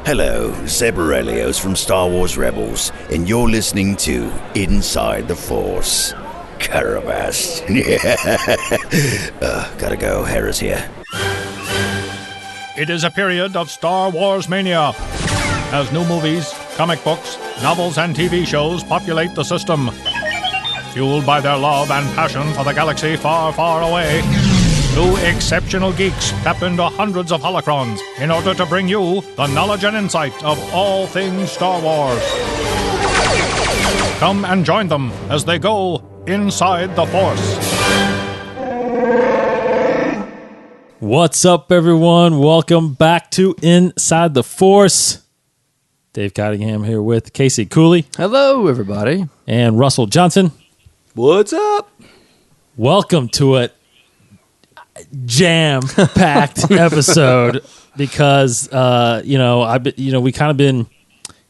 Hello, Zeb Aurelios from Star Wars Rebels, and you're listening to Inside the Force. Carabas. Gotta go, Hera's here. It is a period of Star Wars mania, as new movies, comic books, novels, and TV shows populate the system. Fueled by their love and passion for the galaxy far, far away, two exceptional geeks tap into hundreds of holocrons in order to bring you the knowledge and insight of all things Star Wars. Come and join them as they go inside the Force. What's up, everyone? Welcome back to Inside the Force. Dave Cottingham here with Casey Cooley. Hello, everybody. And Russell Johnson. What's up? Welcome to a jam-packed episode because, we kind of been,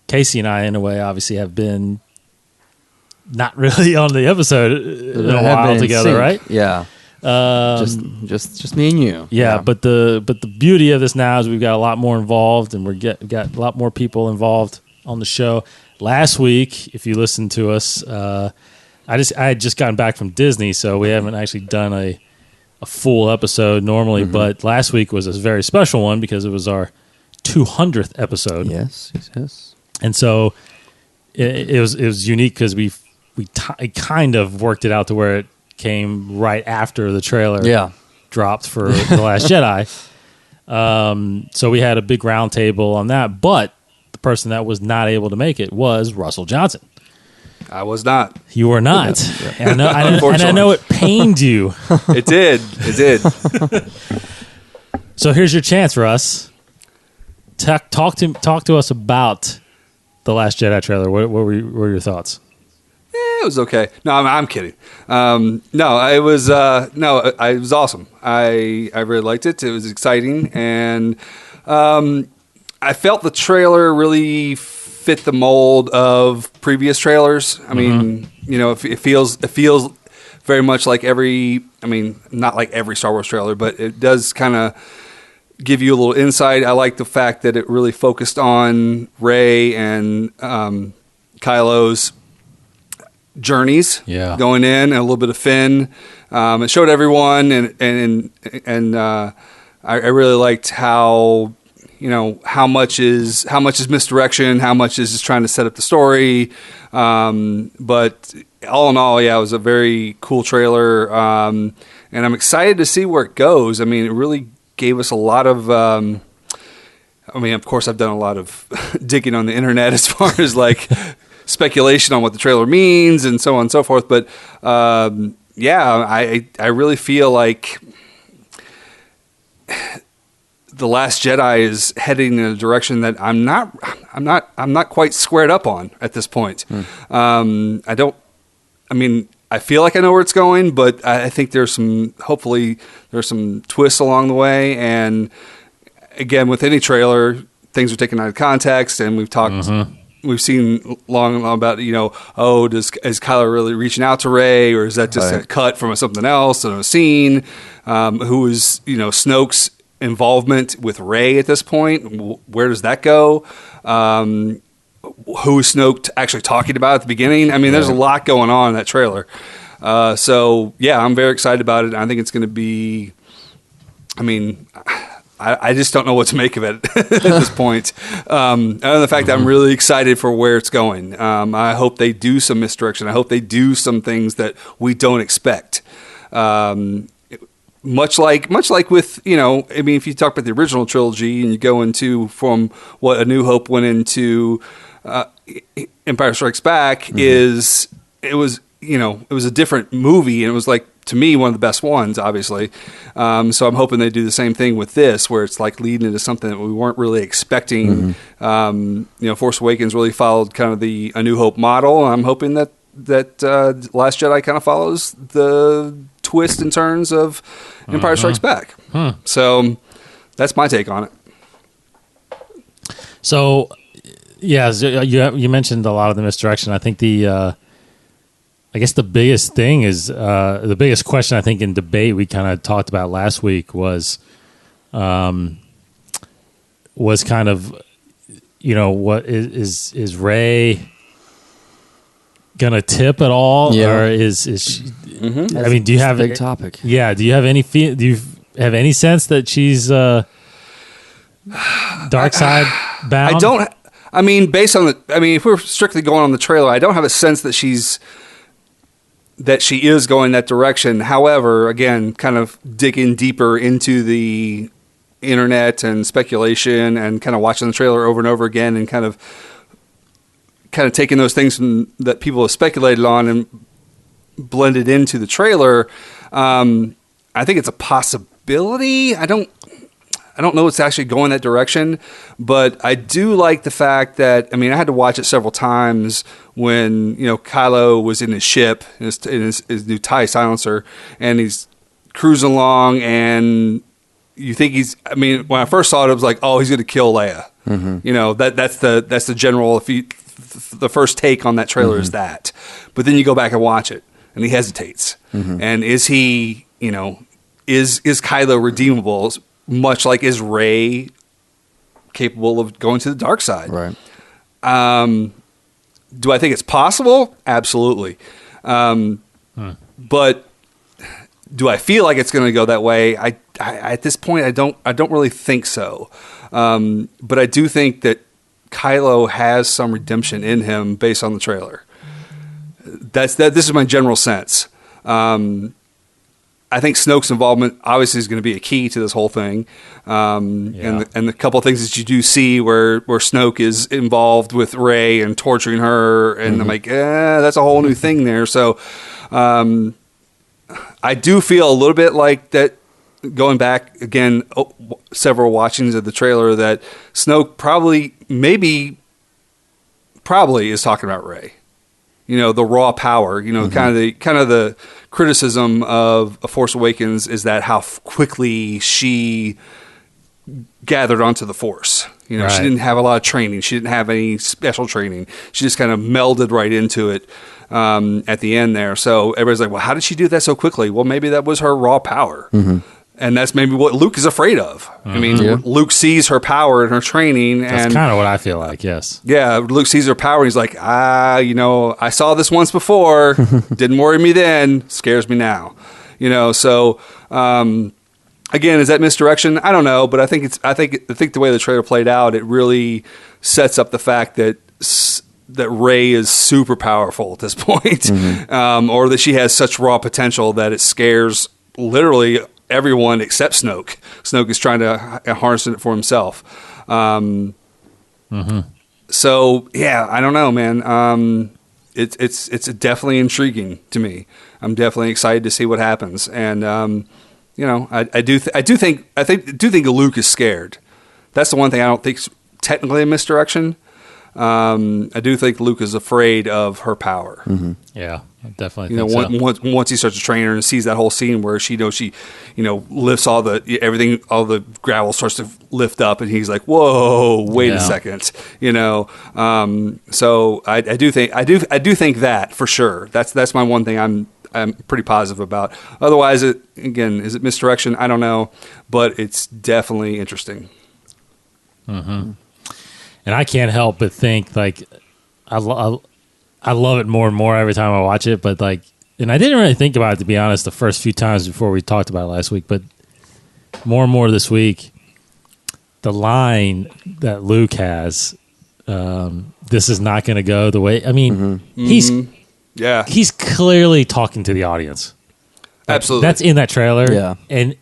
Casey and I, in a way, obviously have been not really on the episode in a while together, right? Yeah. Just me and you. Yeah, but the beauty of this now is we've got a lot more involved, and got a lot more people involved on the show. Last week, if you listened to us, I had just gotten back from Disney, so we haven't actually done a full episode normally. Mm-hmm. But last week was a very special one because it was our 200th episode. Yes. And so it was unique because we kind of worked it out to where it came right after the trailer dropped for The Last Jedi. So we had a big round table on that, but the person that was not able to make it was Russell Johnson. I was not. You were not. And I know it pained you. It did. So here's your chance, Russ. Talk to us about The Last Jedi trailer. What were your thoughts? It was okay. No, I'm kidding. It was awesome. I really liked it. It was exciting, and I felt the trailer really fit the mold of previous trailers. I mean, it feels very much like not like every Star Wars trailer, but it does kind of give you a little insight. I like the fact that it really focused on Rey and Kylo's journeys going in, and a little bit of Finn. It showed everyone, and I really liked how much is misdirection, how much is just trying to set up the story. But all in all, it was a very cool trailer, and I'm excited to see where it goes. I mean, it really gave us a lot of. Of course, I've done a lot of digging on the internet as far as like speculation on what the trailer means and so on and so forth. But I really feel like The Last Jedi is heading in a direction that I'm not quite squared up on at this point. I feel like I know where it's going, but I think hopefully there's some twists along the way. And again, with any trailer, things are taken out of context, and we've talked. Mm-hmm. We've seen long and long about, is Kylo really reaching out to Rey, or is that just a cut from something else in a scene? Who is, Snoke's involvement with Rey at this point? Where does that go? Who is Snoke actually talking about at the beginning? I mean, there's a lot going on in that trailer. I'm very excited about it. I think it's going to be, I just don't know what to make of it at this point. And the fact that I'm really excited for where it's going. I hope they do some misdirection. I hope they do some things that we don't expect. Much like with, if you talk about the original trilogy and you go into from what A New Hope went into Empire Strikes Back, it was a different movie, and it was like, to me, one of the best ones, obviously. So I'm hoping they do the same thing with this, where it's like leading into something that we weren't really expecting. Force Awakens really followed kind of the A New Hope model. I'm hoping that Last Jedi kind of follows the twists and turns of Empire Strikes Back. So that's my take on it. So, you mentioned a lot of the misdirection. I think I guess the biggest thing is the biggest question I think in debate we kind of talked about last week was kind of what is Rey gonna tip at all, or is she? Mm-hmm. I mean, do you have a big topic? Yeah. Do you have any do you have any sense that she's dark side bound? I don't. I mean, based on if we're strictly going on the trailer, I don't have a sense that she is going that direction. However, again, kind of digging deeper into the internet and speculation and kind of watching the trailer over and over again and kind of taking those things that people have speculated on and blended into the trailer. I think it's a possibility. I don't know it's actually going that direction, but I do like the fact that, I had to watch it several times when, Kylo was in his ship, in his new TIE silencer, and he's cruising along, and you think when I first saw it, it was like, oh, he's going to kill Leia. Mm-hmm. That's the general, the first take on that trailer is that. But then you go back and watch it, and he hesitates. Mm-hmm. And is he, is Kylo redeemable? Much like, is Rey capable of going to the dark side? Right. Do I think it's possible? Absolutely. But do I feel like it's going to go that way? I at this point, I don't really think so. But I do think that Kylo has some redemption in him based on the trailer. This is my general sense. I think Snoke's involvement obviously is going to be a key to this whole thing. And the couple of things that you do see where Snoke is involved with Rey and torturing her, and I'm like, that's a whole new thing there. So I do feel a little bit like that, going back again, several watchings of the trailer, that Snoke probably is talking about Rey. The raw power, kind of the criticism of A Force Awakens is that how quickly she gathered onto the Force. Right. She didn't have a lot of training. She didn't have any special training. She just kind of melded right into it at the end there. So everybody's like, well, how did she do that so quickly? Well, maybe that was her raw power. Mm-hmm. And that's maybe what Luke is afraid of. Mm-hmm. Luke sees her power and her training. That's kind of what I feel like, yes. Yeah, Luke sees her power, and he's like, I saw this once before. Didn't worry me then. Scares me now. So, again, is that misdirection? I don't know, but I think the way the trailer played out, it really sets up the fact that Rey is super powerful at this point, mm-hmm. Or that she has such raw potential that it scares literally everyone except Snoke. Snoke is trying to harness it for himself. So yeah, I don't know, man. It's definitely intriguing to me. I'm definitely excited to see what happens, and I do think Luke is scared. That's the one thing I don't think's technically a misdirection. I do think Luke is afraid of her power. Mm-hmm. Yeah, I definitely think so. Once he starts to train her and sees that whole scene where she lifts all the gravel starts to lift up, and he's like, "Whoa, wait a second," So I do think that for sure. That's my one thing I'm pretty positive about. Otherwise, is it misdirection? I don't know, but it's definitely interesting. Mm-hmm. And I can't help but think, like, I love it more and more every time I watch it. But, like, and I didn't really think about it, to be honest, the first few times before we talked about it last week. But more and more this week, the line that Luke has, this is not going to go the way. I mean, he's clearly talking to the audience. Absolutely. That's in that trailer. Yeah. And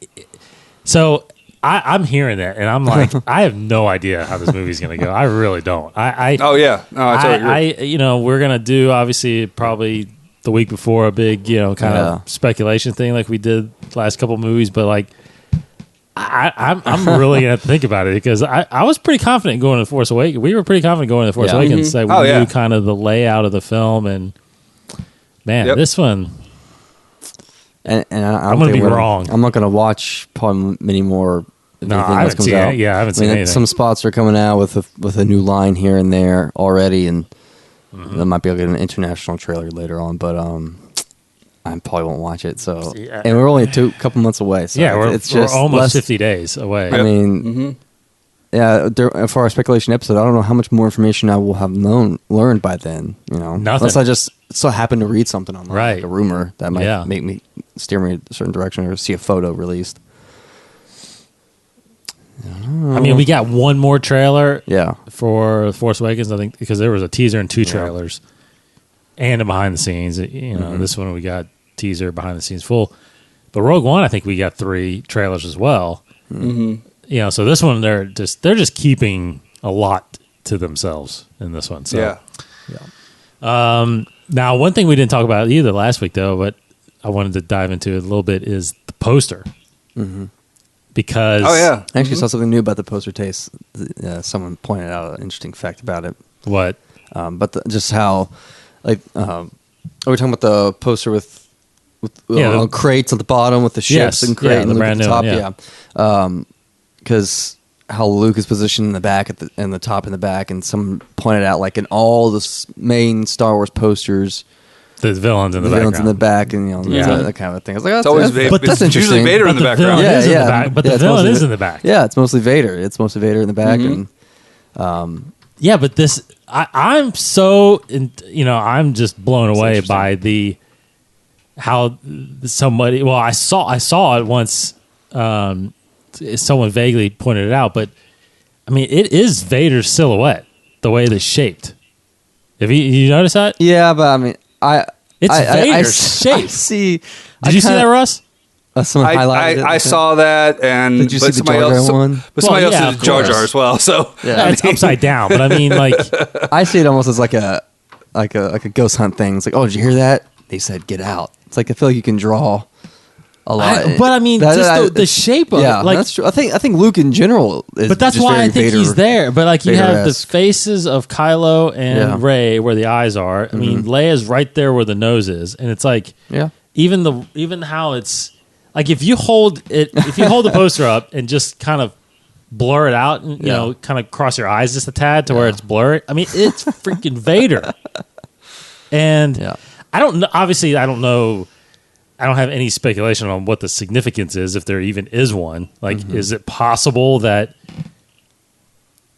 so I'm hearing that, and I'm like, I have no idea how this movie's going to go. I really don't. I totally agree. We're going to do, obviously, probably the week before, a big, kind of speculation thing like we did last couple movies, but, like, I'm really going to have to think about it, because I was pretty confident going to The Force Awakens. We were pretty confident going to The Force Awakens. Mm-hmm. Like, we knew kind of the layout of the film, and, man, this one... And I'm going to be wrong. I'm not going to watch probably many more. No, I haven't seen it. Yeah, I haven't seen anything. Some spots are coming out with a new line here and there already, and there might be an international trailer later on. But I probably won't watch it. So, and we're only a couple months away. So we're almost 50 days away. I mean, for our speculation episode, I don't know how much more information I will have learned by then. Nothing. Unless I just so happen to read something online, Right. like a rumor that might make me steer me a certain direction, or see a photo released. I mean, we got one more trailer Yeah. for Force Awakens, I think, because there was a teaser and 2 trailers and a behind the scenes. This one we got teaser, behind the scenes full. But Rogue One, I think we got 3 trailers as well. Mm-hmm. So this one they're just keeping a lot to themselves in this one. So now one thing we didn't talk about either last week though, but I wanted to dive into it a little bit, is the poster. Mm-hmm. Because I actually saw something new about the poster taste. Someone pointed out an interesting fact about it. What? But just how, like, are we talking about the poster with crates at the bottom with the ships and crate and the Luke brand at the new top? Yeah. Because how Luke is positioned in the back and the top and the back, and someone pointed out, like, in all the main Star Wars posters, the villains in the back, and that kind of thing. I was like, it's always Vader. But that's interesting. Usually Vader in the background. But the villain is in the back. Yeah, it's mostly Vader. It's mostly Vader in the back, and but this I'm so I'm just blown away by how somebody. Well, I saw it once. Someone vaguely pointed it out, but I mean, it is Vader's silhouette, the way it is shaped. Have you noticed that? Yeah, but I mean. It's Vader's shape. I see. Did you see that, Russ? Someone highlighted it. I saw that, and did you see the Jar Jar one? But somebody else did Jar Jar as well. So it's upside down. But I mean, like, I see it almost as like a ghost hunt thing. It's like, oh, did you hear that? They said, "Get out." It's like I feel like you can draw a lot. But I mean, just the shape of it. Like, that's true. I think Luke in general is. But that's just why I think Vader, he's there. But like, you have the Vader-esque. faces of Kylo and Rey where the eyes are. I mean, Leia's right there where the nose is, and it's like, even how it's like if you hold the poster up and just kind of blur it out and kind of cross your eyes just a tad to where it's blurry. I mean, it's freaking Vader. And I don't know. Obviously, I don't know. I don't have any speculation on what the significance is, if there even is one. Like, is it possible that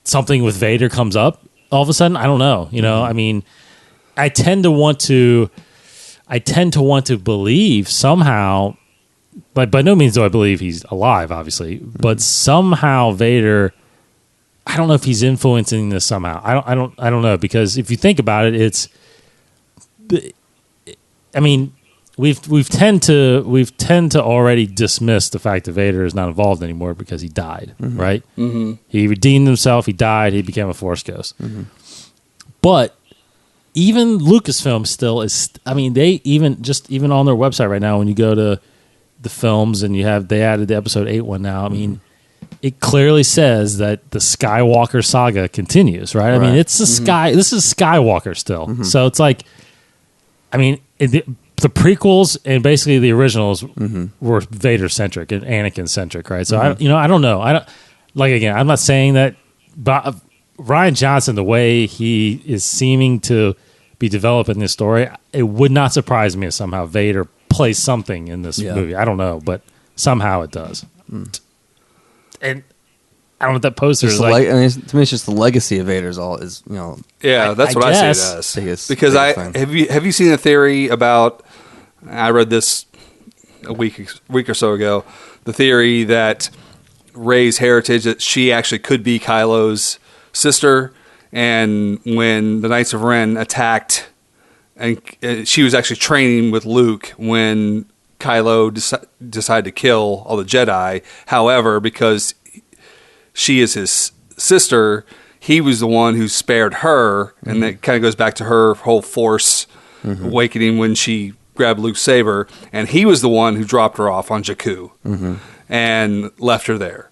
something with Vader comes up all of a sudden? I don't know. I mean, I tend to want to believe somehow, but by no means do I believe he's alive, obviously, but somehow Vader, I don't know if he's influencing this somehow. I don't know, because if you think about it, I mean, We've tend to already dismiss the fact that Vader is not involved anymore because he died, right? Mm-hmm. He redeemed himself. He died. He became a Force ghost. Mm-hmm. But even Lucasfilm still is. I mean, they even on their website right now, when you go to the films and they added the episode 8 one now. I mean, it clearly says that the Skywalker saga continues, right? I mean, it's This is Skywalker still. So it's like, I mean. The prequels and basically the originals were Vader centric and Anakin centric, right? So I don't know. I'm not saying that, but Rian Johnson, the way he is seeming to be developing this story, it would not surprise me if somehow Vader plays something in this movie. I don't know, but somehow it does. And I don't know what that poster is like. To me, it's just the legacy of Vader is Yeah, that's what I see it as. Because have you seen a theory about? I read this a week or so ago. The theory that Rey's heritage, that she actually could be Kylo's sister, and when the Knights of Ren attacked, and she was actually training with Luke when Kylo decided to kill all the Jedi. However, because she is his sister, he was the one who spared her, and that kind of goes back to her whole Force awakening when she grabbed Luke's saber, and he was the one who dropped her off on Jakku and left her there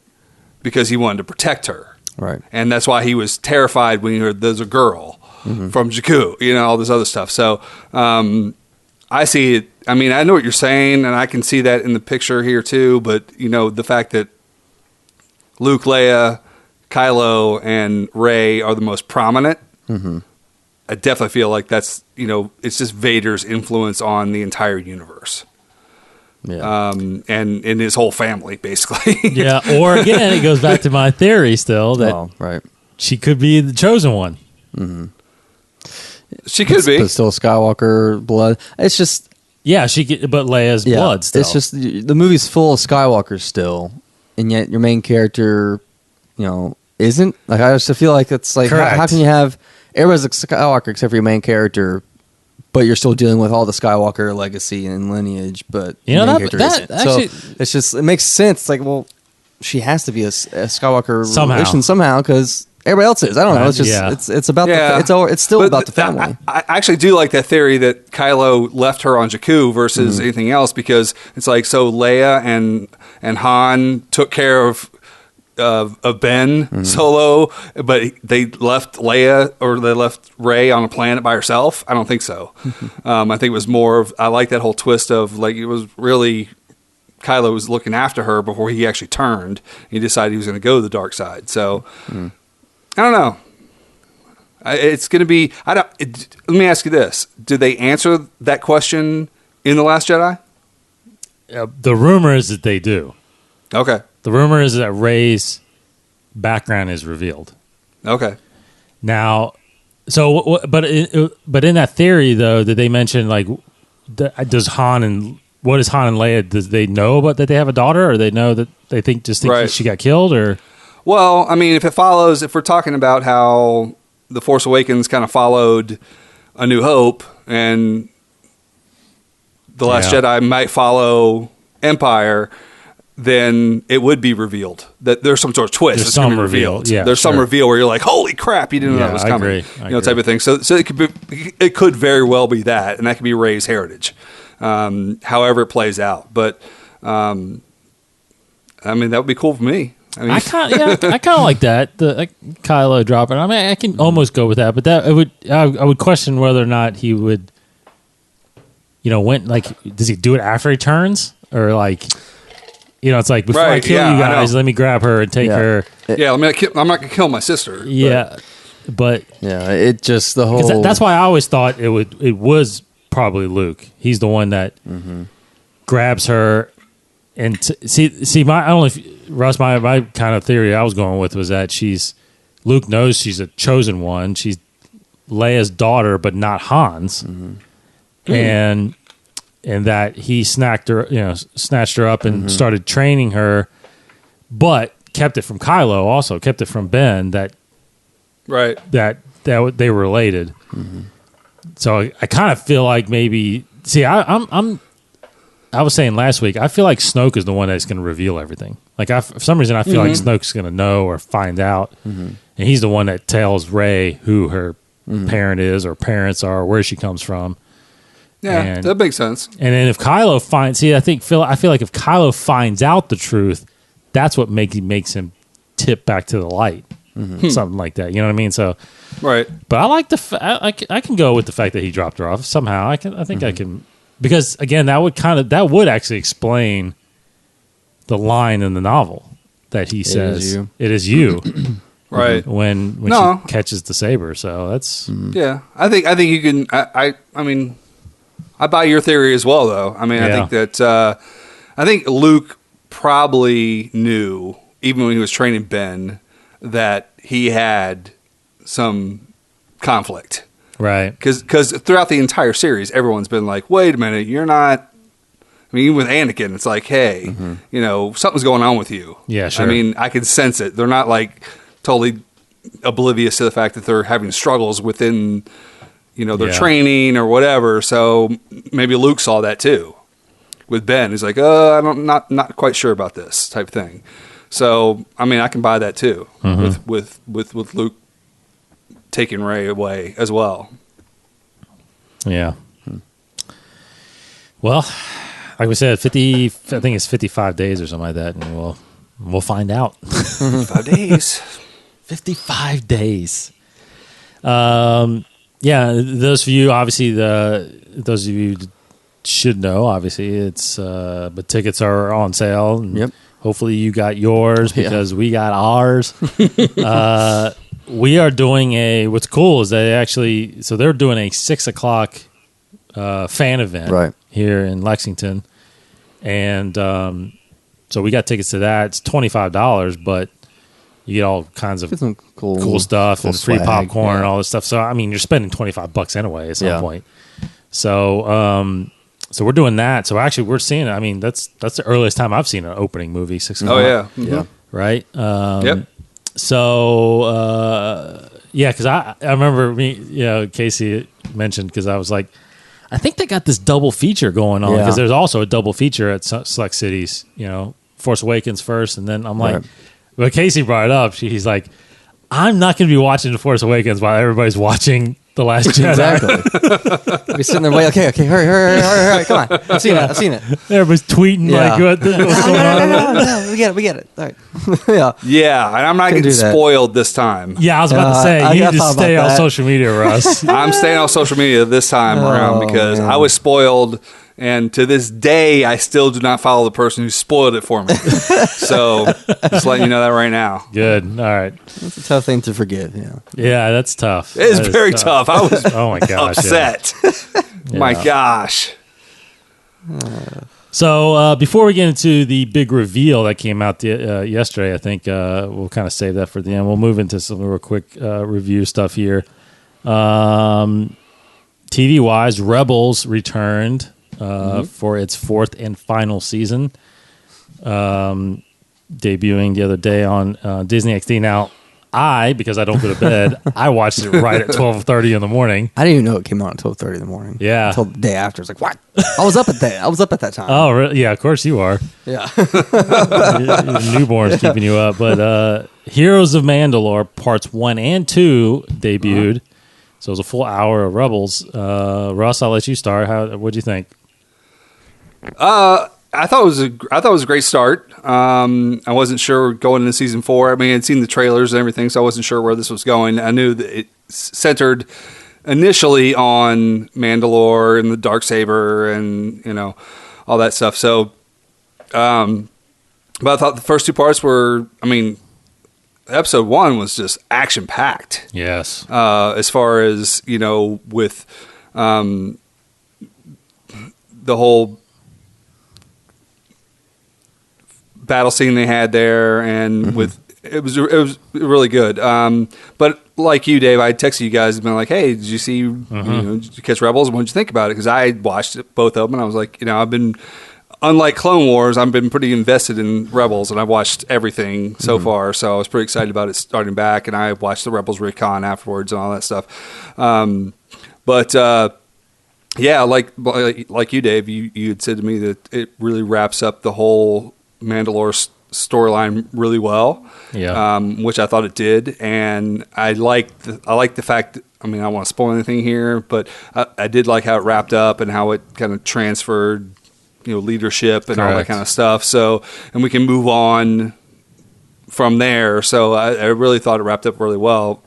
because he wanted to protect her. Right. And that's why he was terrified when he heard there's a girl from Jakku, all this other stuff. So I see it. I mean, I know what you're saying, and I can see that in the picture here too, but, the fact that Luke, Leia, Kylo, and Rey are the most prominent, I definitely feel like that's, it's just Vader's influence on the entire universe. Yeah. and his whole family, basically. Yeah, or again, it goes back to my theory still that right. she could be the chosen one. She could be. But still Skywalker blood. It's just... Yeah, but Leia's blood still. It's just the movie's full of Skywalkers still, and yet your main character, isn't. Like, I just feel like it's like, how can you have... Everybody's a Skywalker except for your main character, but you're still dealing with all the Skywalker legacy and lineage, but the main character isn't. Actually, so it's just, it makes sense. It's like, well, she has to be a Skywalker relation somehow, because everybody else is. I don't know. It's just it's about it's still about the family. I actually do like that theory that Kylo left her on Jakku versus anything else, because it's like, so Leia and Han took care of Ben Solo, but they left Leia, or they left Rey on a planet by herself. I don't think so. I think it was more of, I like that whole twist of, like, it was really Kylo was looking after her before he actually turned. He decided he was going to go to the dark side. So I don't know. It's going to be. Let me ask you this: did they answer that question in The Last Jedi? The rumor is that they do. Okay. The rumor is that Rey's background is revealed. Okay. Now, so but in that theory though, did they mention, like, does Han and Leia? Does they know about that they have a daughter, or they know that they think that she got killed, or? Well, I mean, if we're talking about how The Force Awakens kind of followed A New Hope, and The Last Jedi might follow Empire, then it would be revealed that there's some sort of twist. There's some reveal. Yeah, there's some reveal where you're like, "Holy crap, you didn't know that was coming." I agree. Type of thing. So it could very well be that, and that could be Rey's heritage, however it plays out. But I mean, that would be cool for me. I mean, I kind of like that. The Kylo dropping. I mean, I can almost go with that, but I would question whether or not he would. Does he do it after he turns, or like? It's like, before I kill you guys, let me grab her and take her. Yeah, I'm not going to kill my sister. Yeah, but it just the whole. That's why I always thought it was probably Luke. He's the one that grabs her, and my kind of theory I was going with was that Luke knows she's a chosen one. She's Leia's daughter, but not Han's, and that he snatched her up and started training her, but kept it from Kylo. Also kept it from Ben. That they were related. So I kind of feel like maybe. See, I was saying last week, I feel like Snoke is the one that's going to reveal everything. Like, for some reason, I feel like Snoke's going to know or find out, and he's the one that tells Rey who her parent is, or parents are, or where she comes from. Yeah, that makes sense. And then if Kylo I feel like if Kylo finds out the truth, that's what makes him tip back to the light, something like that. You know what I mean? So, right. But I like I can go with the fact that he dropped her off somehow. I think I can, because again, that would actually explain the line in the novel that he says, "It is you." Right. When she catches the saber. So that's I think you can. I mean. I buy your theory as well, though. I mean, I think that I think Luke probably knew, even when he was training Ben, that he had some conflict, right? Because throughout the entire series, everyone's been like, "Wait a minute, you're not." I mean, even with Anakin, it's like, "Hey, something's going on with you." Yeah, sure. I mean, I can sense it. They're not like totally oblivious to the fact that they're having struggles within. Their training or whatever. So maybe Luke saw that too with Ben. He's like, I'm not quite sure about this type thing. So, I mean, I can buy that too with Luke taking Rey away as well. Yeah. Well, like we said, I think it's 55 days or something like that. And we'll find out. 55 days. 55 days. Yeah, those of you, obviously, those of you should know, obviously, it's but tickets are on sale. Yep. Hopefully you got yours, because we got ours. We are doing what's cool is they're doing a 6:00 fan event here in Lexington. And so we got tickets to that. It's $25, but you get all kinds of some cool stuff and free swag, popcorn and all this stuff. So I mean, you're spending $25 anyway at some point. So so we're doing that. So actually, we're seeing it. I mean, that's the earliest time I've seen an opening movie. 6 o'clock. Oh yeah, yeah. Right. Yep. So because I remember Casey mentioned, because I was like, I think they got this double feature going on, because there's also a double feature at select cities. Force Awakens first, and then I'm like, but Casey brought it up. He's like, I'm not going to be watching The Force Awakens while everybody's watching The Last Jedi. Exactly. We're sitting there waiting. Okay, hurry, come on. I've seen it. Everybody's tweeting like, what's going on? No, we get it. All right. Yeah, and I'm not getting spoiled this time. Yeah, I was about to say, you need to stay on social media, Russ. I'm staying on social media this time around because I was spoiled. And to this day, I still do not follow the person who spoiled it for me. So, just letting you know that right now. Good. All right. That's a tough thing to forgive. Yeah, that's tough. It is very tough. I was my gosh, upset. Yeah. My gosh. So, before we get into the big reveal that came out yesterday, I think we'll kind of save that for the end. We'll move into some real quick review stuff here. TV-wise, Rebels returned for its fourth and final season, debuting the other day on Disney XD. Now, because I don't go to bed, I watched it right at 12:30 in the morning. I didn't even know it came out at 12:30 in the morning. Yeah, until the day after. I was like, what? I was up at that time. Oh, really? Yeah, of course you are. Yeah, your newborn's keeping you up. But Heroes of Mandalore Parts 1 and 2 debuted. So it was a full hour of Rebels. Russ, I'll let you start. What'd you think? I thought it was a great start. I wasn't sure going into season 4. I mean, I'd seen the trailers and everything, so I wasn't sure where this was going. I knew that it centered initially on Mandalore and the Darksaber and all that stuff. So, but I thought the first 2 parts were. I mean, episode 1 was just action packed. Yes. As far as with the whole battle scene they had there, and with it was really good. But like you, Dave, I texted you guys and been like, "Hey, did you see? Did you catch Rebels? What did you think about it?" Because I watched both of them, and I was like, I've been, unlike Clone Wars, I've been pretty invested in Rebels, and I've watched everything so far. So I was pretty excited about it starting back, and I watched the Rebels Recon afterwards and all that stuff. Yeah, like you, Dave, you had said to me that it really wraps up the whole Mandalore storyline really well. Yeah. Which I thought it did, and I like the fact that, I mean, I don't want to spoil anything here, but I did like how it wrapped up and how it kind of transferred, leadership and all that kind of stuff. So, and we can move on from there. So I really thought it wrapped up really well.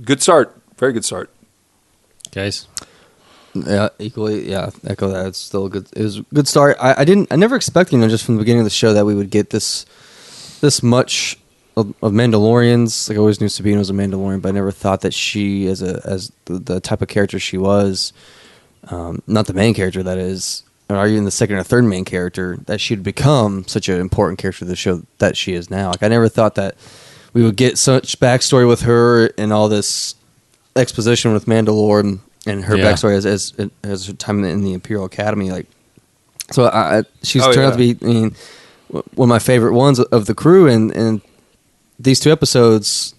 Good start. Very good start. Guys. Yeah, equally. Yeah, echo that. It's still a good. It was a good start. I never expected, just from the beginning of the show, that we would get this much of Mandalorians. Like, I always knew Sabine was a Mandalorian, but I never thought that she, as the type of character she was, not the main character, that is, or even the second or third main character, that she'd become such an important character to the show that she is now. Like, I never thought that we would get such backstory with her and all this exposition with Mandalore and her backstory as her time in the Imperial Academy. Like, so she's turned out to be, one of my favorite ones of the crew, and these 2 episodes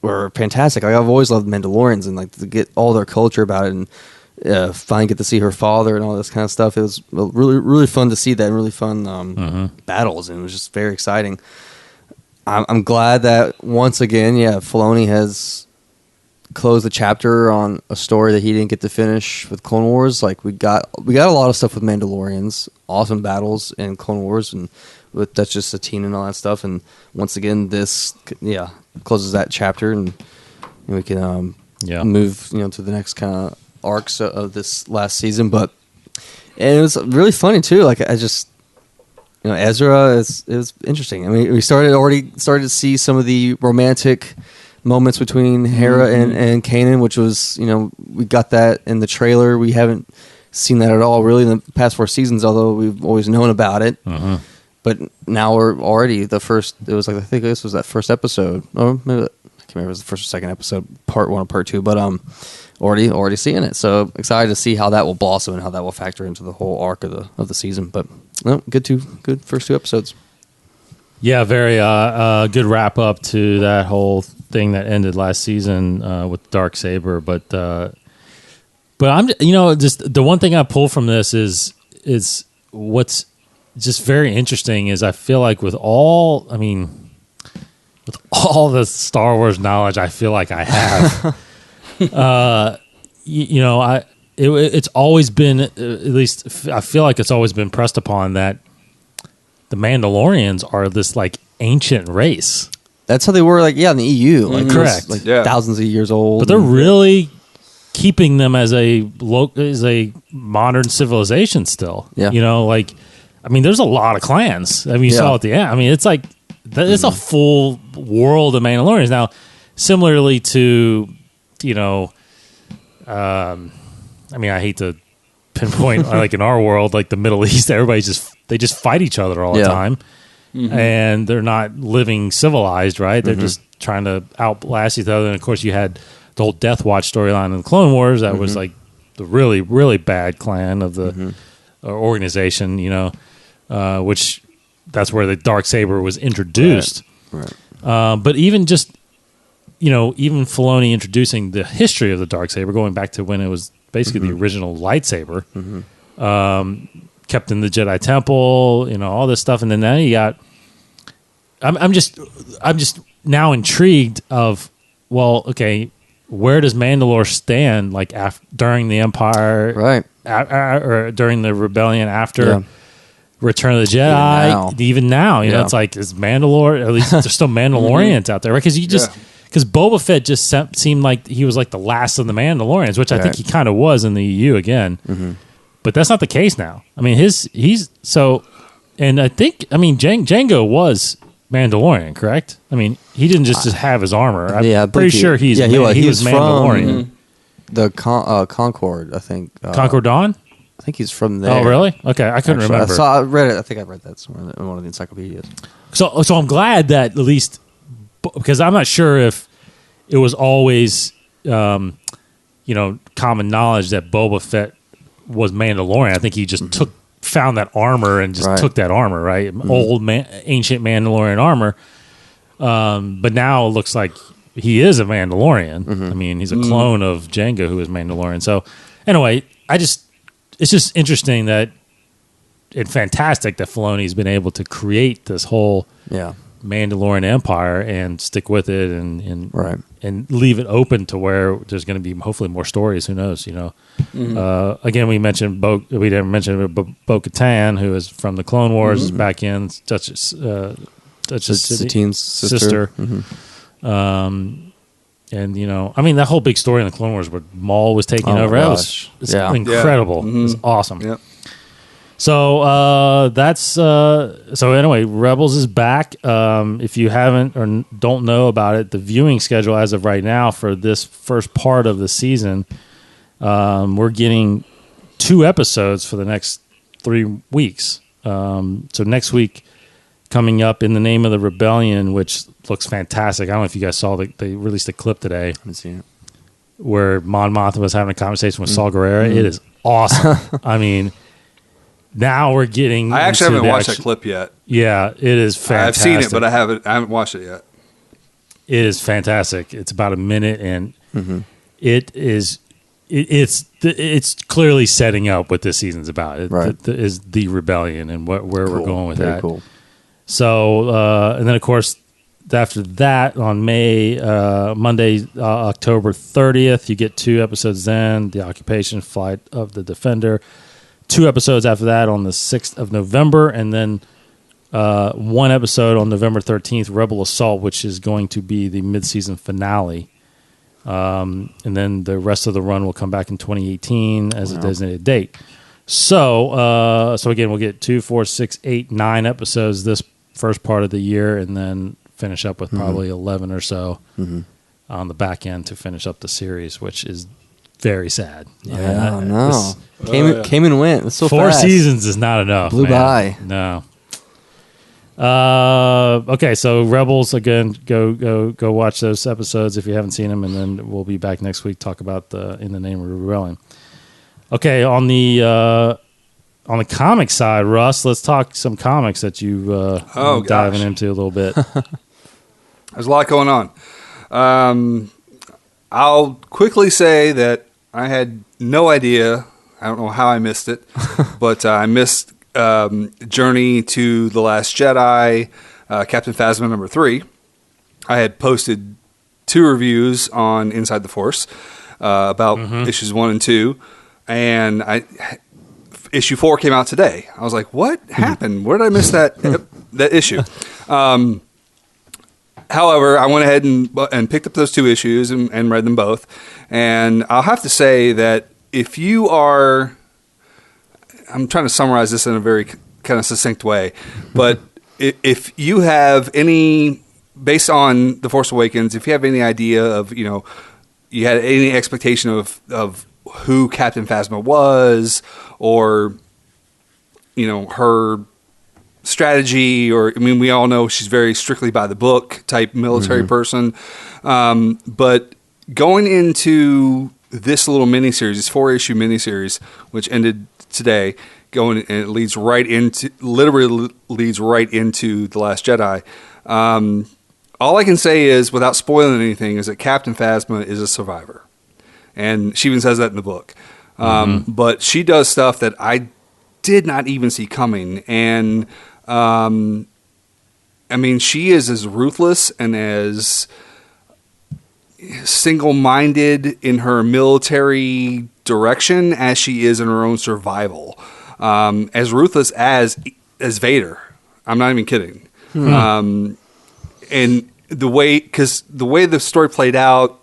were fantastic. Like, I've always loved Mandalorians, and like to get all their culture about it, and finally get to see her father and all this kind of stuff. It was really, really fun to see that, and really fun battles, and it was just very exciting. I'm glad that once again, Filoni has closed the chapter on a story that he didn't get to finish with Clone Wars. Like, we got a lot of stuff with Mandalorians, awesome battles in Clone Wars, and with Duchess just Satine and all that stuff. And once again, this closes that chapter, and we can move to the next kind of arcs of this last season. And it was really funny too. Like, I just Ezra, it was interesting. I mean, we already started to see some of the romantic moments between Hera and Kanan, which was, we got that in the trailer. We haven't seen that at all really in the past 4 seasons, although we've always known about it. But now we're already I think this was that first episode. Or maybe I can't remember if it was the first or second episode, part 1 or part 2, but already seeing it. So excited to see how that will blossom and how that will factor into the whole arc of the season. But good first 2 episodes. Yeah, very good wrap up to that whole thing that ended last season with Darksaber. But I'm just the one thing I pull from this is what's just very interesting is I feel like with all the Star Wars knowledge I feel like I have, it's always been, at least I feel like it's always been pressed upon that the Mandalorians are this like ancient race. That's how they were, like, in the EU, like correct, thousands of years old. But they're really keeping them as a modern civilization still. Yeah, there's a lot of clans. You saw at the end. It's like it's a full world of Mandalorians now. Similarly to, I hate to pinpoint like in our world, like the Middle East, they just fight each other all the time, and they're not living civilized, right? They're just trying to outlast each other. And of course, you had the whole Death Watch storyline in the Clone Wars that was like the really, really bad clan of the organization, which that's where the Darksaber was introduced. Right. But even just, even Filoni introducing the history of the Darksaber, going back to when it was basically the original lightsaber, kept in the Jedi Temple, all this stuff. And then now you got, I'm just now intrigued of, well, okay, where does Mandalore stand, like during the Empire, right, or during the Rebellion, after Return of the Jedi, even now, it's like, is Mandalore, at least there's still Mandalorians out there, right? Because Boba Fett just seemed like he was like the last of the Mandalorians, which I think he kind of was in the EU again, but that's not the case now. And I think, Jango was Mandalorian, correct? He didn't just have his armor. I'm pretty sure he was Mandalorian. From the Concord, I think. Concord Dawn? I think he's from there. Oh, really? Okay, I couldn't remember. I read it. I think I read that somewhere in one of the encyclopedias. So I'm glad that at least, because I'm not sure if it was always, common knowledge that Boba Fett was Mandalorian. I think he just found that armor and just took that armor, right? Ancient Mandalorian armor. But now it looks like he is a Mandalorian. He's a clone of Jango, who is Mandalorian. So anyway, it's just interesting and fantastic that Filoni's been able to create this whole Mandalorian empire and stick with it and leave it open to where there's going to be hopefully more stories. Who knows? Again, we didn't mention Bo-Katan, who is from the Clone Wars, is back in Satine's sister. And that whole big story in the Clone Wars where Maul was taking over, that was incredible. It was awesome. Yep. So so anyway, Rebels is back. If you haven't or don't know about it, the viewing schedule as of right now for this first part of the season, we're getting 2 episodes for the next 3 weeks. So next week, coming up, In the Name of the Rebellion, which looks fantastic. I don't know if you guys saw they released a clip today. I haven't seen it. Where Mon Mothma was having a conversation with Saw Gerrera. It is awesome. Now we're getting. I actually haven't watched that clip yet. Yeah, it is fantastic. I've seen it, but I haven't watched it yet. It is fantastic. It's about a minute, and it is. It's clearly setting up what this season's about. It is the rebellion and where we're going with that. Cool. So, and then of course, after that on Monday, October 30th, you get 2 episodes. Then the Occupation Flight of the Defender. 2 episodes after that on the 6th of November, and then 1 episode on November 13th, Rebel Assault, which is going to be the mid-season finale. And then the rest of the run will come back in 2018 as a designated date. So again, we'll get 2, 4, 6, 8, 9 episodes this first part of the year, and then finish up with probably 11 or so on the back end to finish up the series, which is very sad. Yeah, no. Came and went. It's so 4 fast. seasons is not enough. Blew man. by. No. Okay, so Rebels again. Go watch those episodes if you haven't seen them, and then we'll be back next week to talk about In the Name of Rebellion. Okay, on the comic side, Russ, let's talk some comics that you diving into a little bit. There's a lot going on. I'll quickly say that I had no idea. I don't know how I missed it, but I missed Journey to the Last Jedi, Captain Phasma number 3. I had posted 2 reviews on Inside the Force about issues 1 and 2, and issue 4 came out today. I was like, "What happened? Where did I miss that issue?" However, I went ahead and picked up those 2 issues and read them both, and I'll have to say that if you are, I'm trying to summarize this in a very kind of succinct way, but if you have any, based on The Force Awakens, if you have any idea of, you had any expectation of who Captain Phasma was, or, her strategy, or, we all know she's very strictly by the book type military person. But going into this little miniseries, this 4-issue miniseries, which ended today, and it literally leads right into The Last Jedi. All I can say is, without spoiling anything, is that Captain Phasma is a survivor. And she even says that in the book. But she does stuff that I did not even see coming. And, she is as ruthless and as single-minded in her military direction as she is in her own survival. As ruthless as Vader. I'm not even kidding. And the way the story played out,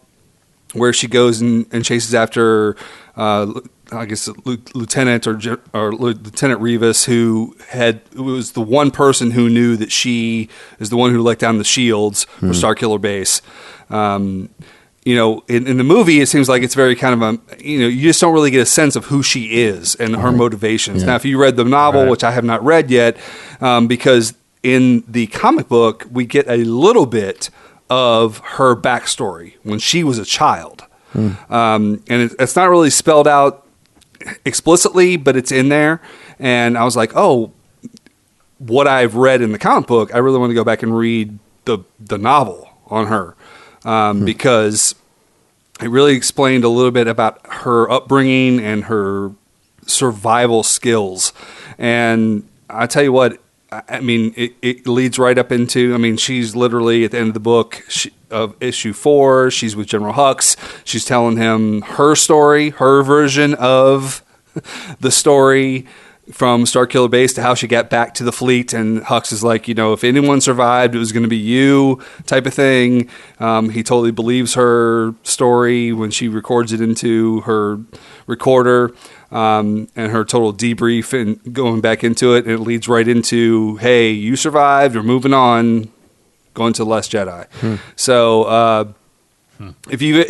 where she goes and chases after, I guess, Lieutenant or Lieutenant Rivas, who was the one person who knew that she is the one who let down the shields for Starkiller Base. In the movie, it seems like it's very kind of you just don't really get a sense of who she is and her motivations. Yeah. Now, if you read the novel, which I have not read yet, because in the comic book, we get a little bit of her backstory when she was a child. And it's not really spelled out explicitly, but it's in there. And I was like, oh, what I've read in the comic book, I really want to go back and read the novel on her. Because it really explained a little bit about her upbringing and her survival skills. And I tell you what, it leads right up into, she's literally at the end of the book of issue 4, she's with General Hux. She's telling him her story, her version of the story from Starkiller Base to how she got back to the fleet. And Hux is like, if anyone survived, it was going to be you, type of thing. He totally believes her story when she records it into her recorder. And her total debrief and going back into it, and it leads right into, hey, you survived, we're moving on, going to The Last Jedi. So if you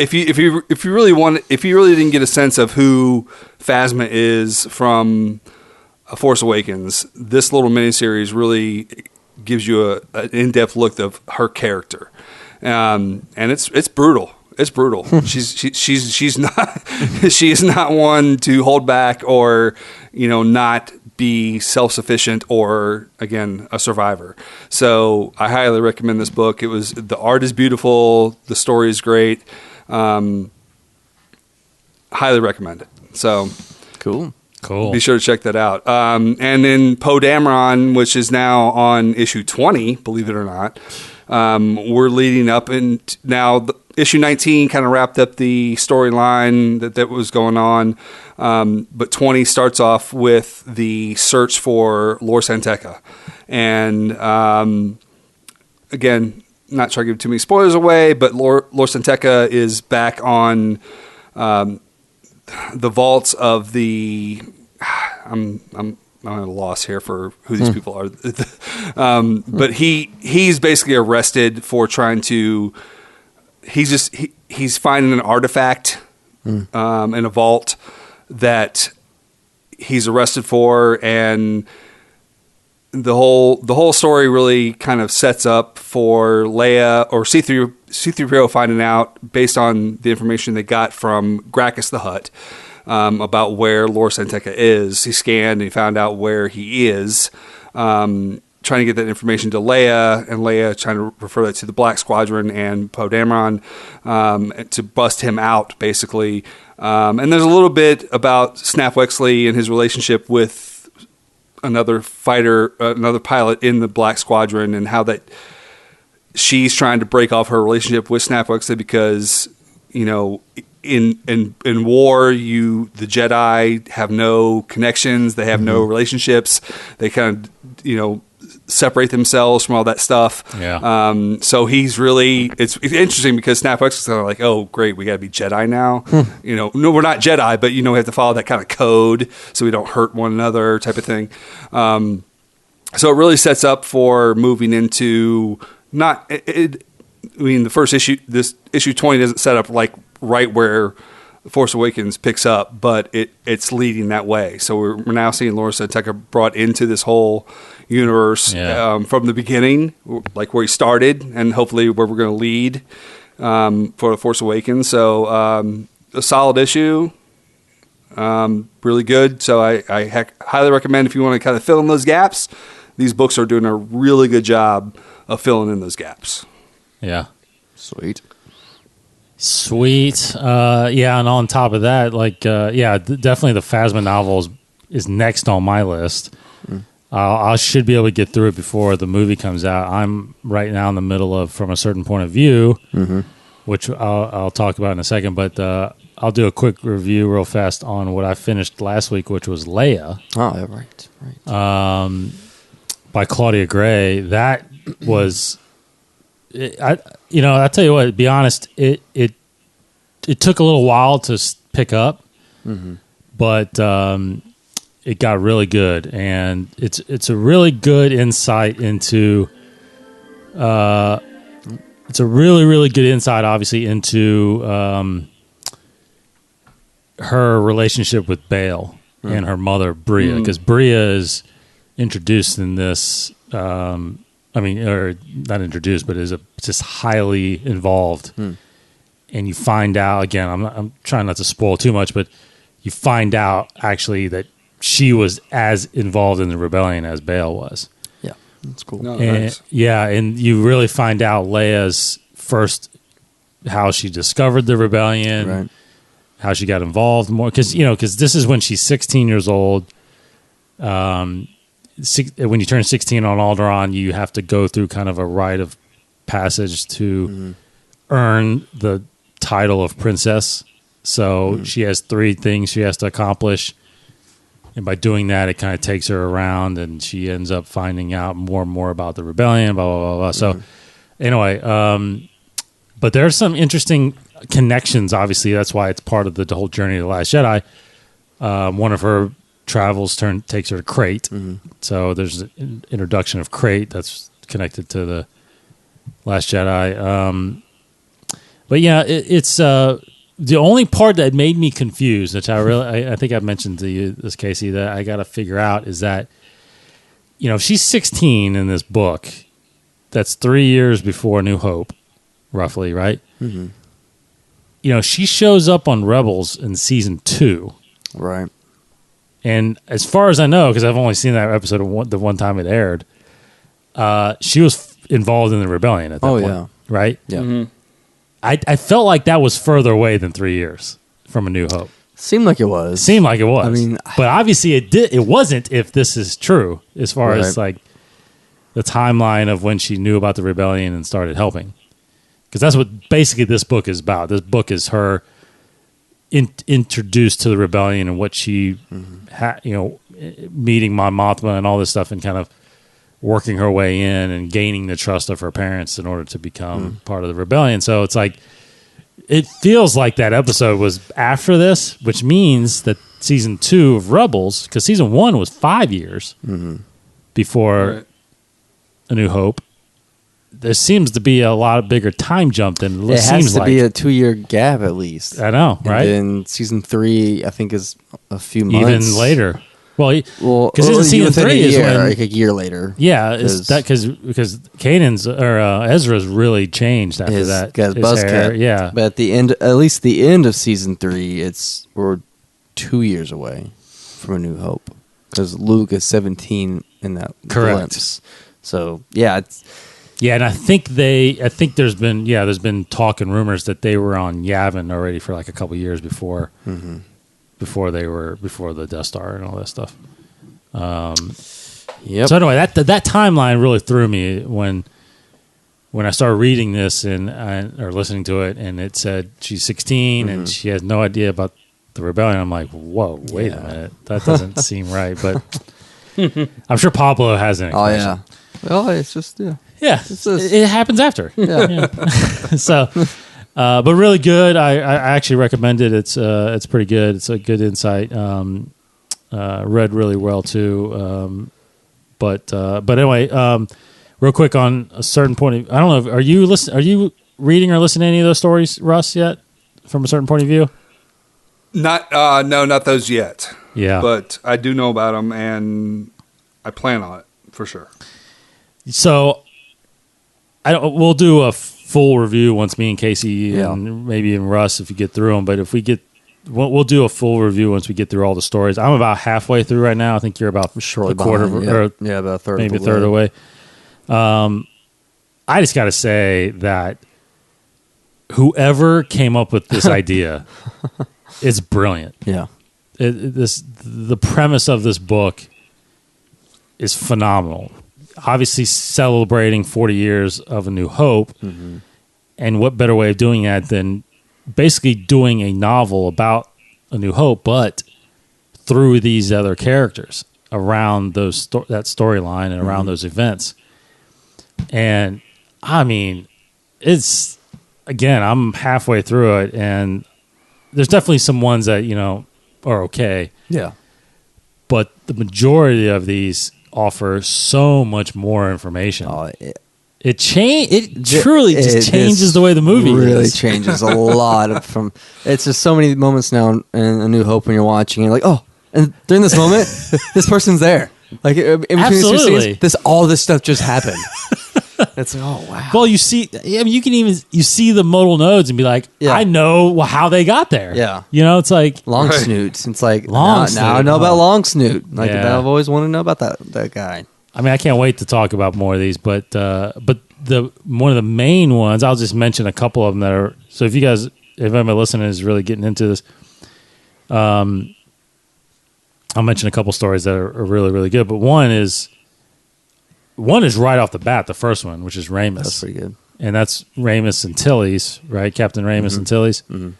really didn't get a sense of who Phasma is from A Force Awakens, this little miniseries really gives you an in-depth look of her character, and it's brutal. It's brutal. She's not she is not one to hold back or not be self-sufficient or, again, a survivor. So I highly recommend this book. The art is beautiful, the story is great. Highly recommend it. So cool. Be sure to check that out. And then Poe Dameron, which is now on issue 20, believe it or not. We're leading up, and now issue 19 kind of wrapped up the storyline that was going on. But 20 starts off with the search for Lor Santeca. And again, not trying to give too many spoilers away, but Lor Santeca is back on the vaults of the... I'm at a loss here for who these people are. But he's basically arrested for trying to... He's finding an artifact in a vault that he's arrested for, and the whole story really kind of sets up for Leia or C-3PO finding out, based on the information they got from Gracchus the Hutt, about where Lor San Tekka is. He scanned and he found out where he is, trying to get that information to Leia, and Leia trying to refer that to the Black Squadron and Poe Dameron to bust him out, basically. And there's a little bit about Snap Wexley and his relationship with another pilot in the Black Squadron, and how that she's trying to break off her relationship with Snap Wexley because, you know, in war, the Jedi have no connections, they have no relationships, they kind of, you know, separate themselves from all that stuff. Yeah. So he's really, it's interesting because Snap Wexley's kind of like, oh great, we got to be Jedi now. You know, no, we're not Jedi, but you know, we have to follow that kind of code so we don't hurt one another, type of thing. So it really sets up for moving into I mean, the first issue, this issue 20 doesn't set up like right where Force Awakens picks up, but it's leading that way. So we're now seeing Lor San Tekka brought into this whole universe from the beginning, like where he started, and hopefully where we're going to lead for the Force Awakens. So a solid issue, really good. So I highly recommend, if you want to kind of fill in those gaps, these books are doing a really good job of filling in those gaps. Yeah. Sweet. Yeah, and on top of that, like, definitely the Phasma novels is next on my list. I should be able to get through it before the movie comes out. I'm right now in the middle of From a Certain Point of View, which I'll talk about in a second, but I'll do a quick review real fast on what I finished last week, which was Leia. Oh, yeah, right. By Claudia Gray. That was... I tell you what, to be honest, it took a little while to pick up, but it got really good, and it's a really good insight into it's a really, really good insight, obviously, into her relationship with Bail and her mother Bria, because Bria is introduced in this. Or not introduced, but is just highly involved. And you find out, again, I'm trying not to spoil too much, but you find out actually that she was as involved in the rebellion as Bail was. Yeah, that's cool. No, And, nice. yeah, and you really find out Leia's first, how she discovered the rebellion, Right. how she got involved more. Because this is when she's 16 years old. When you turn 16 on Alderaan, you have to go through kind of a rite of passage to earn the title of princess. So she has 3 things she has to accomplish. And by doing that, it kind of takes her around, and she ends up finding out more and more about the rebellion, blah, blah, blah, blah. So anyway, but there's some interesting connections, obviously. That's why it's part of the whole journey of The Last Jedi. One of her travels takes her to Crate. So there's an introduction of Crate that's connected to the Last Jedi. But yeah, it's the only part that made me confused, which I think I've mentioned to you this, Casey, that I got to figure out is that, she's 16 in this book. That's 3 years before New Hope, roughly, right? She shows up on Rebels in season 2. Right. And as far as I know, because I've only seen that episode the one time it aired, she was involved in the rebellion at that point. Yeah. Right? Yeah. I felt like that was further away than 3 years from A New Hope. Seemed like it was. I mean, but obviously it wasn't, if this is true, as far as like the timeline of when she knew about the rebellion and started helping. Because that's what basically this book is about. This book is her introduced to the rebellion and what she meeting Mon Mothma and all this stuff, and kind of working her way in and gaining the trust of her parents in order to become part of the rebellion. So it's like, it feels like that episode was after this, which means that season 2 of Rebels, because season 1 was 5 years before A New Hope. there seems to be a lot bigger time jump than it seems has to like. be a 2-year gap at least. I know, right? And season 3, I think, is a few months. Even later. Well, because season 3 is when, like a year later. Yeah, is that because Kanan's or Ezra's really changed after that. His buzz cut. Yeah, but at the end, at least the end of season 3, we're 2 years away from A New Hope because Luke is 17 in that glimpse. So and I think there's been talk and rumors that they were on Yavin already for like a couple years before. Mm-hmm. Before the Death Star and all that stuff. Yep. So anyway, that timeline really threw me when I started reading this or listening to it, and it said she's 16 and she has no idea about the rebellion. I'm like, whoa, wait a minute, that doesn't seem right. But I'm sure Pablo has an explanation. Oh yeah. Well, it's just it happens after. Yeah. So. But really good. I actually recommend it. It's pretty good. It's a good insight. Read really well too. But anyway, real quick on a certain point. I don't know. Are you reading or listening to any of those stories, Russ, yet? From a certain point of view? Not those yet. Yeah, but I do know about them, and I plan on it for sure. So, we'll do a full review once me and Casey and maybe even Russ if you get through them. But if we'll do a full review once we get through all the stories. I'm about halfway through right now. I think you're about a quarter, about a third, maybe a third of the way. I just got to say that whoever came up with this idea is brilliant. Yeah, the premise of this book is phenomenal. Obviously celebrating 40 years of A New Hope, and what better way of doing that than basically doing a novel about A New Hope, but through these other characters around that storyline and around those events. And I mean, I'm halfway through it, and there's definitely some ones that are okay. Yeah, but the majority of these offer so much more information. It truly just changes the way the movie really is. Changes a lot from. It's just so many moments now in A New Hope when you're watching, and you're like, oh, and during this moment, this person's there. Like in between these two scenes, all this stuff just happened. It's like, oh wow. Well, you see, you see the modal nodes and be like, I know how they got there. Yeah, it's like Long Snoot. It's like Long now I know about Long Snoot. Like I've always wanted to know about that guy. I mean, I can't wait to talk about more of these, but one of the main ones, I'll just mention a couple of them that are. So if anybody listening is really getting into this, I'll mention a couple stories that are really, really good. But one is right off the bat, the first one, which is Ramus. That's pretty good. And that's Ramus Antilles, right? Captain Ramus Antilles, who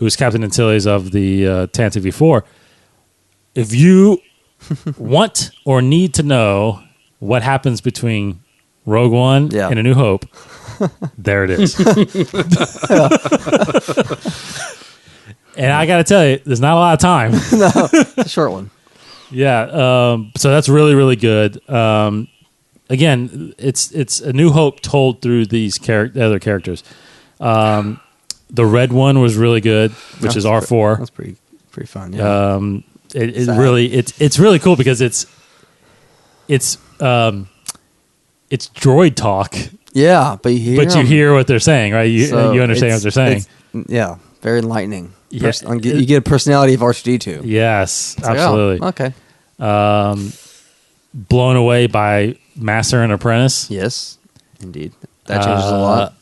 is Captain Antilles of the Tantive V4. If you want or need to know what happens between Rogue One and A New Hope, there it is. And I got to tell you, there's not a lot of time. No, it's a short one. Yeah. So that's really, really good. Again, it's A New Hope told through these other characters. The red one was really good, which is R4. That's pretty fun. Yeah. It's really cool because it's droid talk. Yeah, but you hear what they're saying, right? You understand what they're saying. Yeah, very enlightening. Yeah, you get a personality of R2-D2. Yes, absolutely. Okay. Blown away by Master and Apprentice. Yes, indeed. That changes a lot.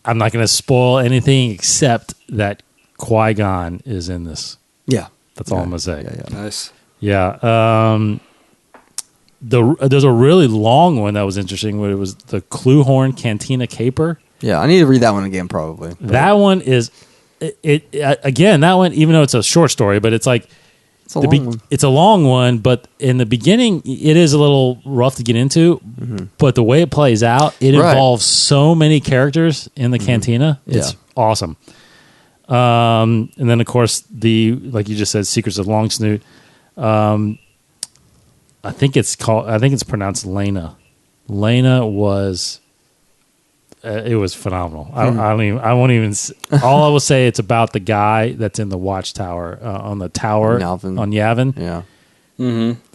I'm not going to spoil anything except that Qui-Gon is in this. Yeah. That's all I'm going to say. Yeah. Nice. Yeah. There's a really long one that was interesting where it was the Cluehorn Cantina Caper. Yeah, I need to read that one again probably. That one is again, that one, even though it's a short story, but it's like it's a long one. It's a long one, but in the beginning it is a little rough to get into, but the way it plays out, it involves so many characters in the cantina. It's awesome. And then of course like you just said, Secrets of Long Snoot. I think it's pronounced Lena. Lena was. It was phenomenal. I won't even. All I will say, it's about the guy that's in the watchtower on the tower on Yavin. Yeah,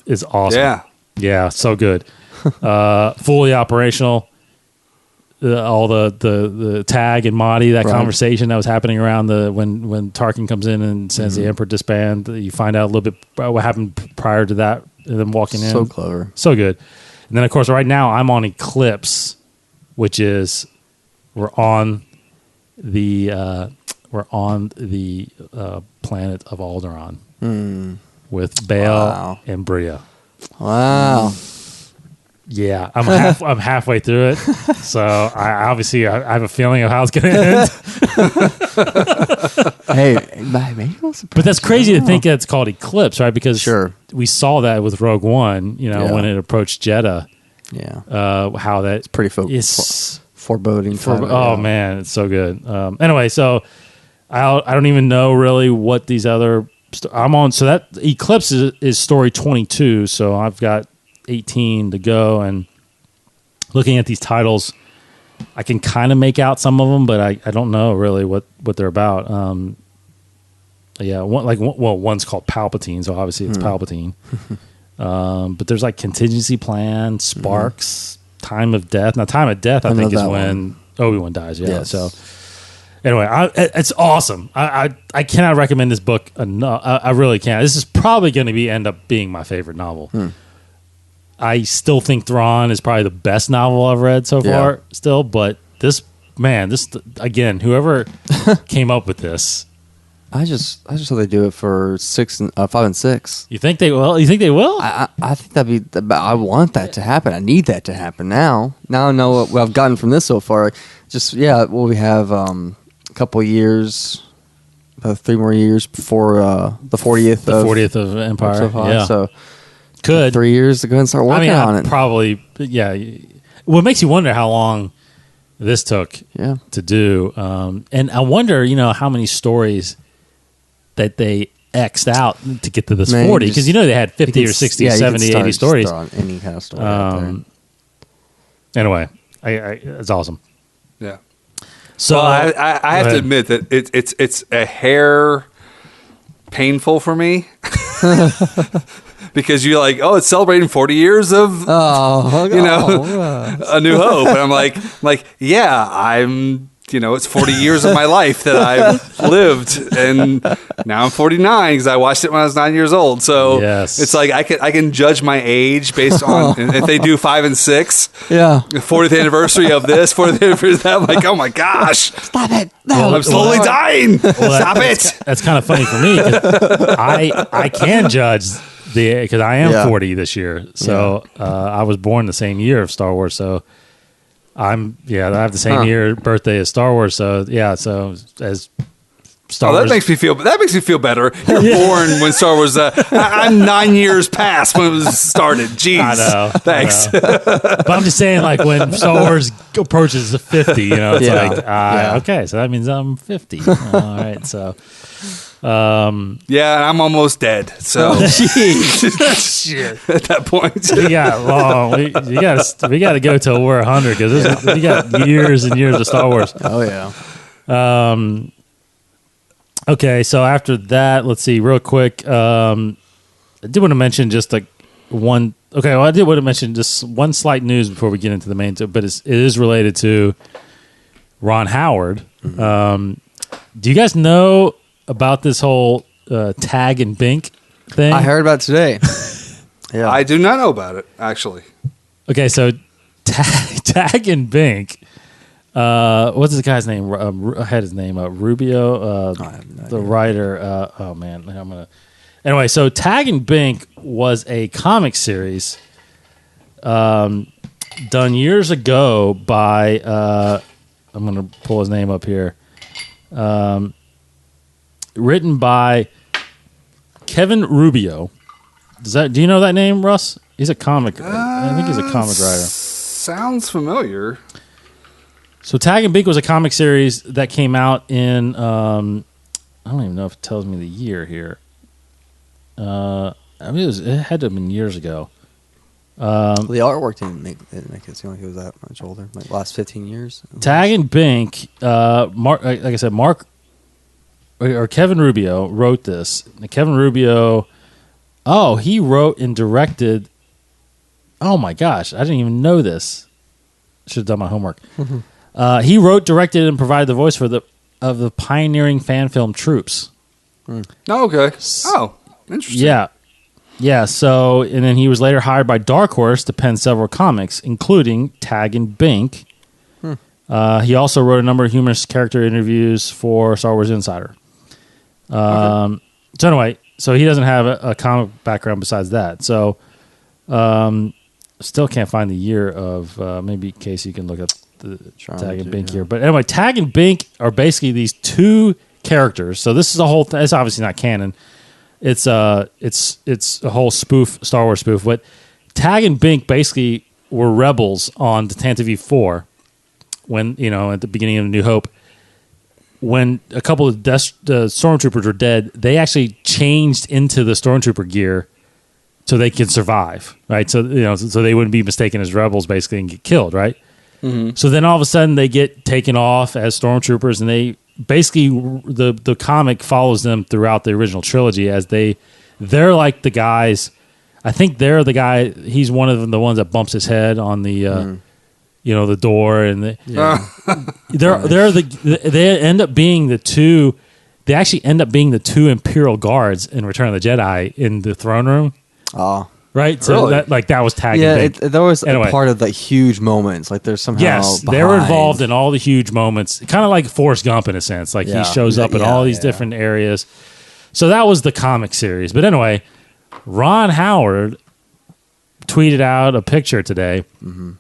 is awesome. Yeah, so good. Fully operational. All the Tag and Mahdi, that conversation that was happening around when Tarkin comes in and says the Emperor disband. You find out a little bit about what happened prior to that, them walking in. So clever, so good. And then of course, right now I'm on Eclipse, which is. We're on the planet of Alderaan with Bail and Bria. Wow. Yeah, I'm halfway through it, so I have a feeling of how it's going to end. Hey, maybe we'll surprise. But that's crazy to think that it's called Eclipse, right? Because we saw that with Rogue One, when it approached Jeddah. Yeah, how that it's pretty foreboding. Man, it's so good. Anyway, so I don't even know really what these other I'm on. So that Eclipse is story 22. So I've got 18 to go, and looking at these titles, I can kind of make out some of them, but I don't know really what they're about. One's called Palpatine, so obviously it's Palpatine. But there's like Contingency Plan, Sparks. Time of Death. Now, Time of Death, I think, is when Obi-Wan dies. Yeah. Yes. So, anyway, it's awesome. I cannot recommend this book enough. I really can't. This is probably going to end up being my favorite novel. I still think Thrawn is probably the best novel I've read so far. Still, but this again, whoever came up with this. I just hope they do it for 5 and 6. You think they will? You think they will? I think that'd be. I want that to happen. I need that to happen now. Now I know what I've gotten from this so far. We have a couple of years, about 3 more years before the 40th. The 40th of Empire. Yeah. So could 3 years to go and start working on it. Probably. Yeah. Well, it makes you wonder how long this took to do, and I wonder, how many stories that they X'd out to get to this 40, because they had 50 or 60, 70, 80 stories. On any kind of story anyway, it's awesome. Yeah. So I have to admit that it's a hair painful for me. Because you're like, it's celebrating 40 years of, A New Hope. And I'm like, I'm, it's 40 years of my life that I've lived. And now I'm 49 because I watched it when I was 9 years old. So it's like I can judge my age based on, and if they do 5 and 6, 40th anniversary of this, 40th anniversary of that, I'm like, oh my gosh. Stop it. No. I'm slowly dying. Stop it. That's kind of funny for me. I can judge because I am 40 this year. So I was born the same year of Star Wars. So I have the same birthday as Star Wars. So so as Star Wars. That makes me feel better. You're born when Star Wars. I'm 9 years past when it was started. Jeez, I know. Thanks. I know. But I'm just saying, like when Star Wars approaches the 50, it's okay, so that means I'm 50. All right, so. And I'm almost dead. So shit. At that point, we got to go till we're 100 because we got years and years of Star Wars. Oh yeah. Okay, so after that, let's see real quick. I did want to mention just like one. Okay, well, I did want to mention just one slight news before we get into the main, but it is related to Ron Howard. Do you guys know about this whole Tag and Bink thing? I heard about it today. Yeah, I do not know about it actually. Okay, so Tag and Bink. What's this guy's name? I had his name. Rubio, the writer. Oh man, Anyway, so Tag and Bink was a comic series done years ago by. I'm gonna pull his name up here. Written by Kevin Rubio. Do you know that name, Russ? He's a comic. I think he's a comic writer. Sounds familiar. So Tag and Bink was a comic series that came out in I don't even know if it tells me the year here. It had to have been years ago. The artwork didn't make it seem like it was that much older. Like last 15 years. Tag and Bink, like I said, Mark or Kevin Rubio wrote this. And Kevin Rubio, he wrote and directed. Oh my gosh, I didn't even know this. Should have done my homework. He wrote, directed, and provided the voice of the pioneering fan film Troops. Oh, okay. Oh, interesting. Yeah. So, and then he was later hired by Dark Horse to pen several comics, including Tag and Bink. He also wrote a number of humorous character interviews for Star Wars Insider. So anyway, so he doesn't have a comic background besides that. So, still can't find the year of. Maybe Casey, you can look up the Tag and Bink here. But anyway, Tag and Bink are basically these two characters. So this is a whole. It's obviously not canon. It's a whole spoof, Star Wars spoof. But Tag and Bink basically were rebels on the Tantive 4 when at the beginning of New Hope. When a couple of the stormtroopers were dead, they actually changed into the stormtrooper gear so they could survive, right? So so they wouldn't be mistaken as rebels, basically, and get killed, right? Mm-hmm. So then all of a sudden they get taken off as stormtroopers, and they basically the comic follows them throughout the original trilogy as they're like the guys. I think they're the guy. He's one of them, the ones that bumps his head on the. The door, and they end up being the two. They actually end up being the two Imperial guards in Return of the Jedi in the throne room. Oh, right. So really? that was Tag and Bink. That was a part of the huge moments. Like there's somehow they were involved in all the huge moments, kind of like Forrest Gump in a sense. Like he shows up in all these different areas. So that was the comic series. But anyway, Ron Howard tweeted out a picture today. Mm-hmm.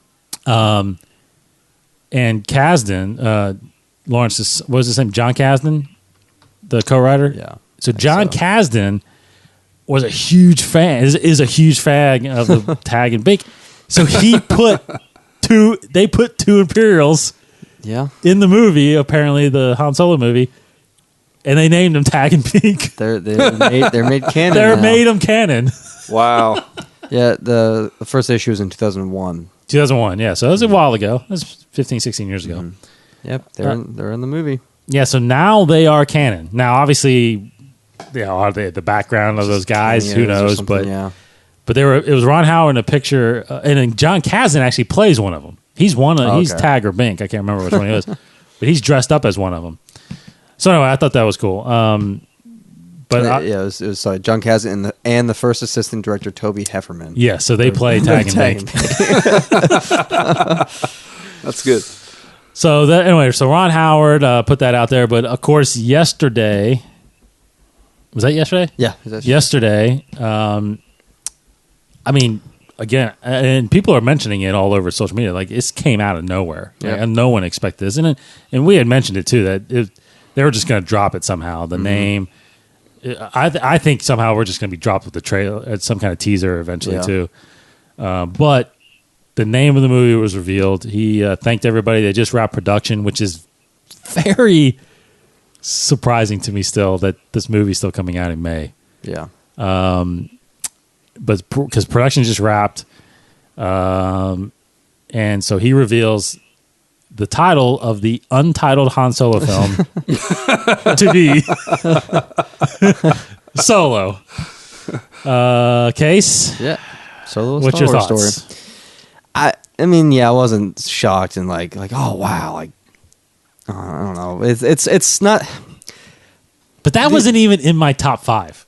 And Kasdan, Lawrence, what was his name? John Kasdan, the co-writer? Yeah. So John Kasdan was a huge fan, is a huge fan of the Tag and Bink. So he put two Imperials in the movie, apparently the Han Solo movie, and they named them Tag and Bink. They're made canon. Made them canon. Wow. Yeah, the first issue was in 2001. 2001, yeah. So it was a while ago. It was 15, 16 years ago. Mm-hmm. Yep, they're in the movie. Yeah, so now they are canon. Now, obviously, are they the background of those guys? Who knows? But it was Ron Howard in a picture, and then John Kasdan actually plays one of them. He's he's Tag or Bink. I can't remember which one he was, but he's dressed up as one of them. So anyway, I thought that was cool. But it was John Kasdan and the first assistant director Toby Hefferman. Yeah, so they play Tag and Bink. That's good. So so Ron Howard put that out there, but of course yesterday, was that yesterday? Yeah, yesterday. I mean, again, and people are mentioning it all over social media. Like it came out of nowhere, and no one expected this. And we had mentioned it too that they were just going to drop it somehow. The name. I think somehow we're just going to be dropped with the trailer, some kind of teaser eventually too. But the name of the movie was revealed. He thanked everybody. They just wrapped production, which is very surprising to me still that this movie's still coming out in May. Yeah. But because production just wrapped, and so he reveals the title of the untitled Han Solo film to be Solo. Case? Yeah. Solo. What's your thoughts? Story. I mean, I wasn't shocked and like, oh wow, like I don't know. It's not. But that wasn't even in my top 5.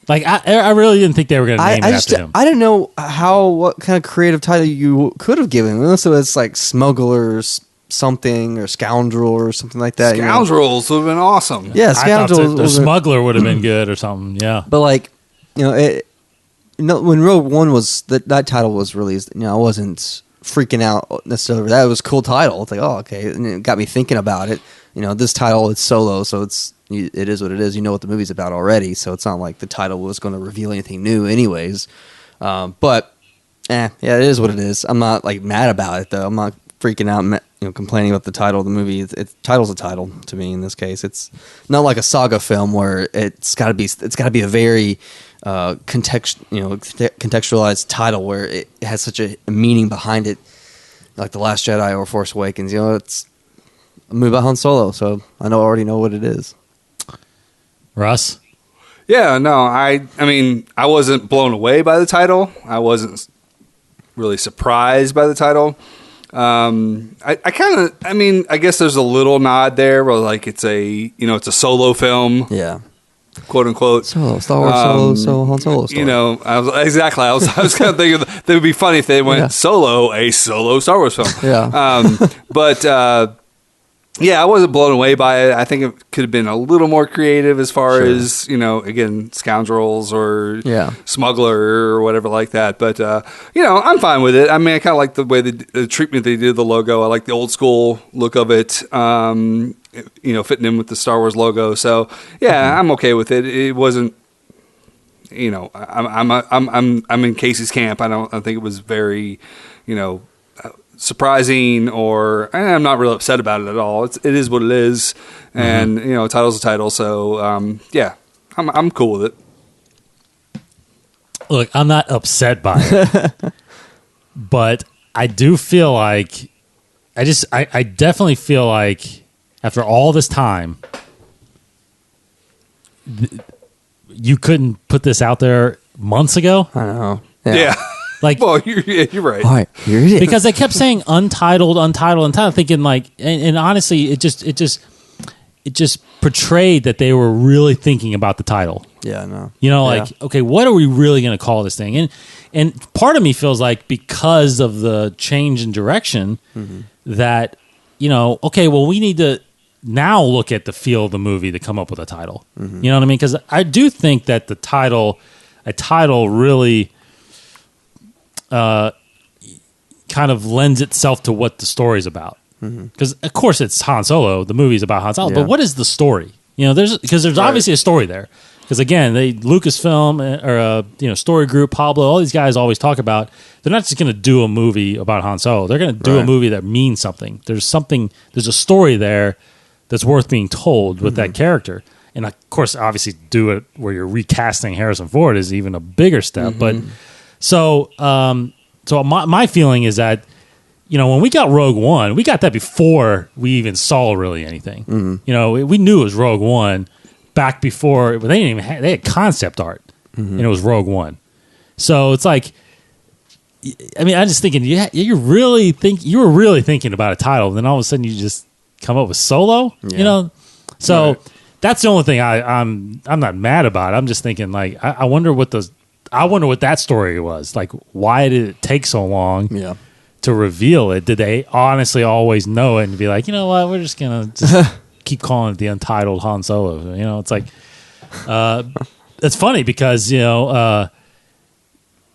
Like I really didn't think they were going to name it after him. I didn't know what kind of creative title you could have given him. Unless it was like smugglers something or scoundrel or something like that. Scoundrels would have been awesome. Yeah, scoundrels. The smuggler would have been good or something. Yeah, but like when Rogue One was that title was released, I wasn't freaking out necessarily. That was a cool title. It's like, oh, okay, and it got me thinking about it. This title is Solo, so it is what it is. You know what the movie's about already, so it's not like the title was going to reveal anything new, anyways. But it is what it is. I'm not like mad about it though. I'm not freaking out, complaining about the title of the movie. Title's a title to me in this case. It's not like a saga film where it's got to be a very contextualized title where it has such a meaning behind it, like The Last Jedi or Force Awakens. It's a movie about Han Solo, so I already know what it is. Russ? Yeah, no, I mean, I wasn't blown away by the title. I wasn't really surprised by the title. I guess there's a little nod there where like it's a solo film. Yeah. Quote unquote. Solo, Star Wars Han Solo story. I was kind of thinking that it would be funny if they went a solo Star Wars film. Yeah. But I wasn't blown away by it. I think it could have been a little more creative as far as, again, scoundrels or smuggler or whatever like that. But, I'm fine with it. I mean, I kind of like the way the treatment they did the logo. I like the old school look of it, fitting in with the Star Wars logo. So, I'm okay with it. It wasn't, I'm in Casey's camp. I think it was very, surprising, or I'm not really upset about it at all. It is what it is, and title's a title. So I'm cool with it. Look, I'm not upset by it, but I do feel like I definitely feel like after all this time, you couldn't put this out there months ago. I know. Yeah. Like, well, you're right. All right, here it is. Because they kept saying untitled, thinking like, and honestly, it just portrayed that they were really thinking about the title. Yeah, no. Okay, what are we really going to call this thing? And part of me feels like because of the change in direction that, okay, well, we need to now look at the feel of the movie to come up with a title. You know what I mean? Because I do think that a title really kind of lends itself to what the story's about. Because of course it's Han Solo, the movie's about Han Solo, but what is the story? There's obviously a story there. Because again, Lucasfilm or Story Group, Pablo, all these guys always talk about they're not just going to do a movie about Han Solo. They're going to do a movie that means something. There's a story there that's worth being told with that character. And of course, obviously, do it where you're recasting Harrison Ford is even a bigger step. But so my feeling is that when we got Rogue One, we got that before we even saw really anything. We knew it was Rogue One back before, but they had concept art, and it was Rogue One. So it's like, I mean, I'm just thinking, you were really thinking about a title, and then all of a sudden you just come up with Solo. So that's the only thing I'm not mad about. I'm just thinking like, I wonder what that story was. Like, why did it take so long to reveal it? Did they honestly always know it and be like, you know what, we're just going to keep calling it the untitled Han Solo? It's like, it's funny because, I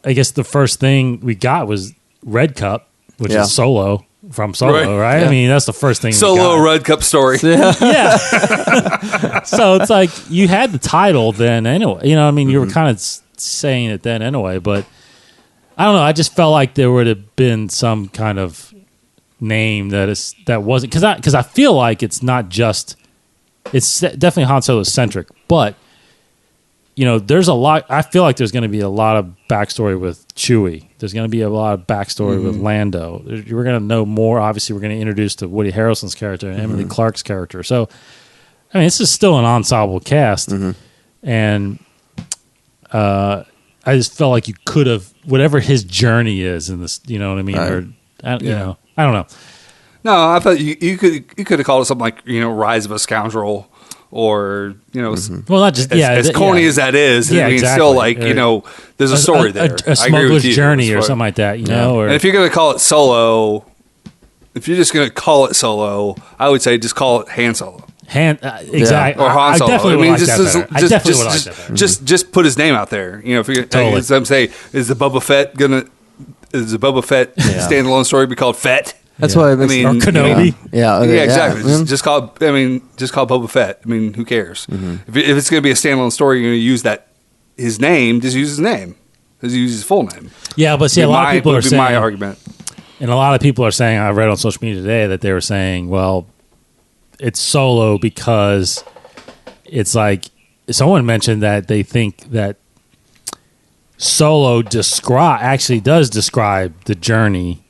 guess the first thing we got was Red Cup, which is Solo from Solo, right? Yeah. I mean, that's the first thing Solo Red Cup story. Yeah. So it's like you had the title then anyway. You were kind of saying it then anyway, but I don't know. I just felt like there would have been some kind of name that wasn't because I feel like it's not just it's definitely Han Solo centric, but there's a lot. I feel like there's going to be a lot of backstory with Chewie. There's going to be a lot of backstory with Lando. We're going to know more. Obviously, we're going to introduce to Woody Harrelson's character and Emily Clark's character. So, I mean, this is still an ensemble cast, and I just felt like you could have whatever his journey is in this. You know what I mean? Or I don't know. No, I thought you could have called it something like Rise of a Scoundrel. Or well, not just as corny as that is. I mean, exactly. Still like there's a story there. A smuggler's journey or something like that. Or, and if you're going to call it Solo, if you're just going to call it Solo, I would say just call it Han Solo. Exactly. Or Han Solo. I definitely would like that better. Just put his name out there. If you're totally. I'm saying, is the Boba Fett standalone story be called Fett? That's what I mean. Or Kenobi. Yeah, exactly. Just call Boba Fett. I mean, who cares? If it's going to be a standalone story, you're going to use his name. Just use his name. Just use his full name. Yeah, but see, a lot of people are saying my argument. And a lot of people are saying, I read on social media today that they were saying, well, it's Solo because it's like someone mentioned that they think that Solo actually does describe the journey.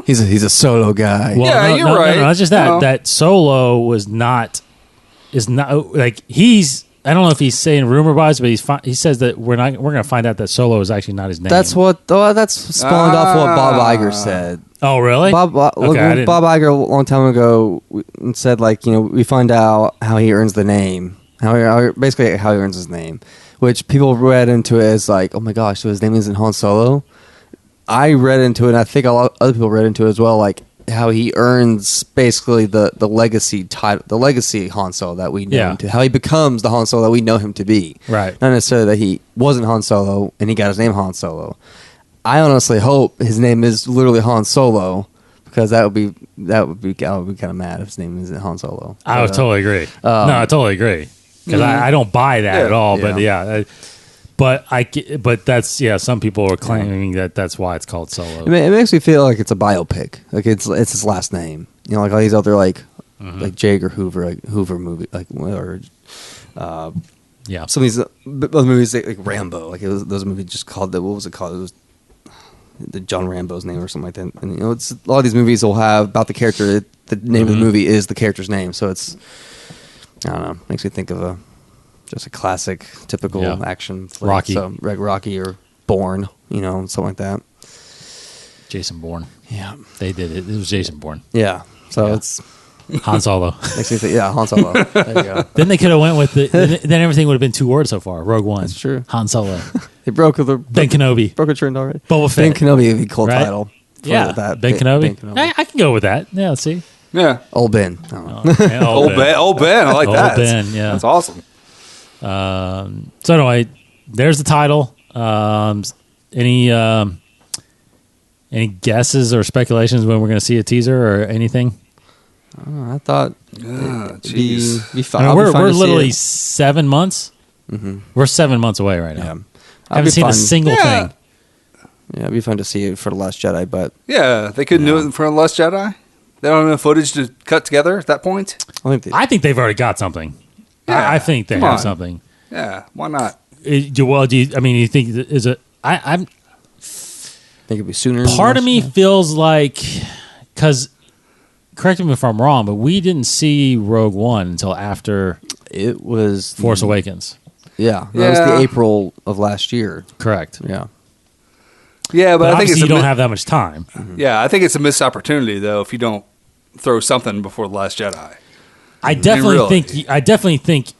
He's a Solo guy. Well, you're right. No, not just that. No. That Solo is not like I don't know if he's saying rumor wise, but he says that we're going to find out that Solo is actually not his name. That's spawned off what Bob Iger said. Oh, really? Bob Iger a long time ago said, like, we find out how he earns the name, basically how he earns his name, which people read into it as like, oh my gosh, so his name isn't Han Solo. I read into it, and I think a lot of other people read into it as well, like how he earns basically the legacy title, the legacy Han Solo that we know him to, how he becomes the Han Solo that we know him to be. Right. Not necessarily that he wasn't Han Solo and he got his name Han Solo. I honestly hope his name is literally Han Solo, because I would be kind of mad if his name isn't Han Solo. I would totally agree. No, I totally agree, because I don't buy that at all. Yeah. But that's some people are claiming that that's why it's called Solo. It makes me feel like it's a biopic, like it's his last name. Like all these other like J. Edgar Hoover, like Hoover movie, like or some of these other movies like Rambo, like those movies just called what was it called? It was the John Rambo's name or something like that. And it's a lot of these movies will have about the character. The name of the movie is the character's name, so it's I don't know. Makes me think of just a classic, typical action flick. Rocky. So, Rocky or Bourne, something like that. Jason Bourne. Yeah. They did it. It was Jason Bourne. Yeah. So it's Han Solo. makes me think, Han Solo. There you go. Then they could have went with then everything would have been 2 words so far. Rogue One. That's true. Han Solo. They broke Ben Kenobi. Broke a trend already. Boba Fett. Ben Kenobi would be a cool Right? title. Yeah. That. Ben Kenobi. I can go with that. Yeah, let's see. Yeah. Old Ben. Old Ben. I like Old that. Ben, yeah. That's awesome. So anyway, there's the title. Any guesses or speculations when we're going to see a teaser or anything? I thought Jeez. be fun. I mean, we're literally 7 months. Mm-hmm. We're 7 months away right now. Yeah. I haven't seen a single thing. Yeah, it'd be fun to see it for The Last Jedi, but Yeah, they couldn't do it for The Last Jedi? They don't have enough footage to cut together at that point? I think they've already got something. Yeah, I think they have something. Yeah, why not? Do you think is it? I'm think it'd be sooner. part of me feels like, because correct me if I'm wrong, but we didn't see Rogue One until after it was Force Awakens. Yeah, that was the April of last year. Correct. Yeah. Yeah, but I think obviously you don't have that much time. Yeah, I think it's a missed opportunity though if you don't throw something before The Last Jedi. I definitely think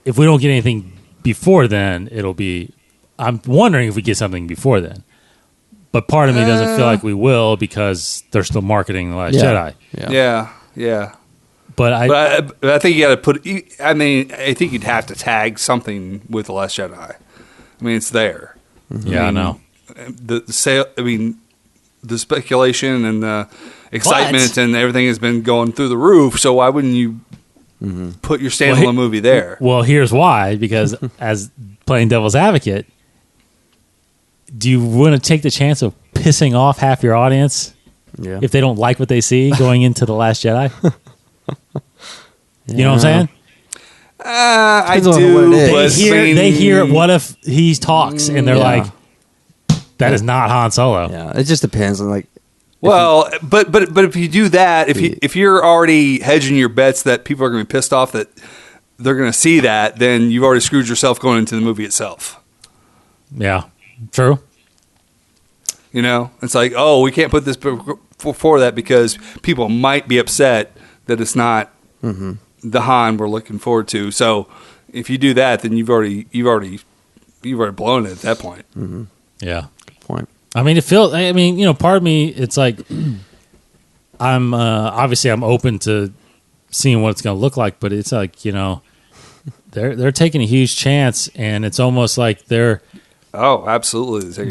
if we don't get anything before then, it'll be. I'm wondering if we get something before then, but part of me doesn't feel like we will because they're still marketing The Last Jedi. Yeah. But I think you got to put. I mean, I think you'd have to tag something with The Last Jedi. I mean, it's there. Yeah, I know. The sale. I mean, the speculation and the excitement and everything has been going through the roof. So why wouldn't you put your standalone movie there? Well, here's why. Because as playing devil's advocate, do you want to take the chance of pissing off half your audience if they don't like what they see going into The Last Jedi? You know what I'm saying? I do. They hear what if he talks and they're like, that is not Han Solo. Yeah, it just depends on like. Well, but if you do that, if you're already hedging your bets that people are going to be pissed off that they're going to see that, then you've already screwed yourself going into the movie itself. Yeah, true. You know, it's like, oh, we can't put this before that because people might be upset that it's not the Han we're looking forward to. So if you do that, then you've already blown it at that point. Mm-hmm. Yeah. Point. I mean, part of me, it's like, I'm obviously I'm open to seeing what it's going to look like, but it's like, they're taking a huge chance, and it's almost like they're absolutely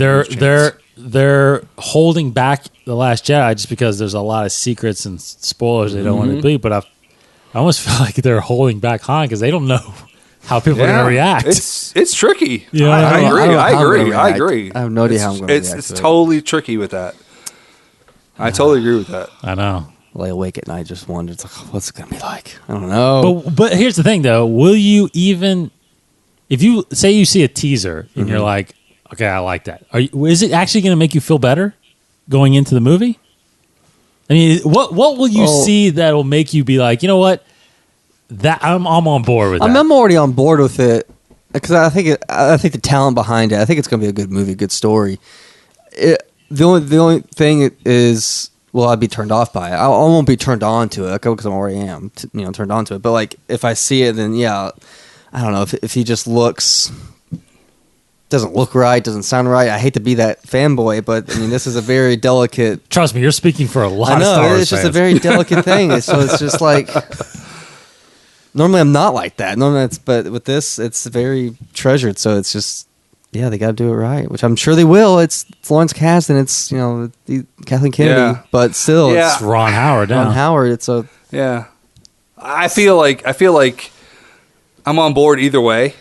they're holding back The Last Jedi just because there's a lot of secrets and spoilers they don't want to be. But I almost feel like they're holding back Han because they don't know how people are going to react. It's tricky. Yeah, I agree. I have no idea how I'm going to react. It's totally tricky with that. I totally agree with that. I know. Lay awake at night, just wonder, it's like, what's it gonna be like? I don't know. But here's the thing, though. Will you even, if you say you see a teaser and you're like, okay, I like that. Is it actually going to make you feel better going into the movie? I mean, what will you see that will make you be like, you know what? That I'm on board with that. I'm already on board with it because I think the talent behind it. I think it's going to be a good movie, a good story. The only thing is, will I be turned off by it? I won't be turned on to it because I already am, turned on to it. But like, if I see it, then yeah, I don't know if he just doesn't look right, doesn't sound right. I hate to be that fanboy, but I mean, this is a very delicate. Trust me, you're speaking for a lot of Star Wars it's just fans. a very delicate thing. So it's just like. Normally, I'm not like that. But with this, it's very treasured. So it's just, yeah, they got to do it right, which I'm sure they will. It's Lawrence Kasdan, it's Kathleen Kennedy, but still, it's Ron Howard. Ron Howard. It's a I feel like I'm on board either way,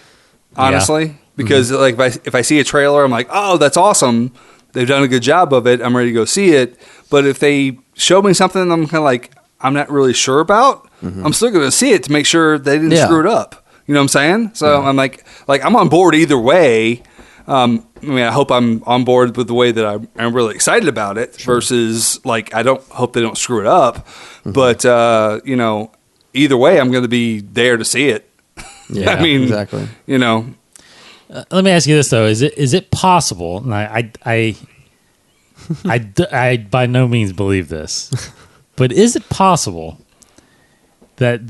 honestly, because like if I see a trailer, I'm like, oh, that's awesome. They've done a good job of it. I'm ready to go see it. But if they show me something, I'm kind of like, I'm not really sure about. I'm still going to see it to make sure they didn't screw it up. You know what I'm saying? So I'm like I'm on board either way. I mean, I hope I'm on board with the way that I'm really excited about it versus like I don't hope they don't screw it up. But either way, I'm going to be there to see it. Yeah, I mean, exactly. Let me ask you this though: Is it possible? And I by no means believe this, but is it possible that I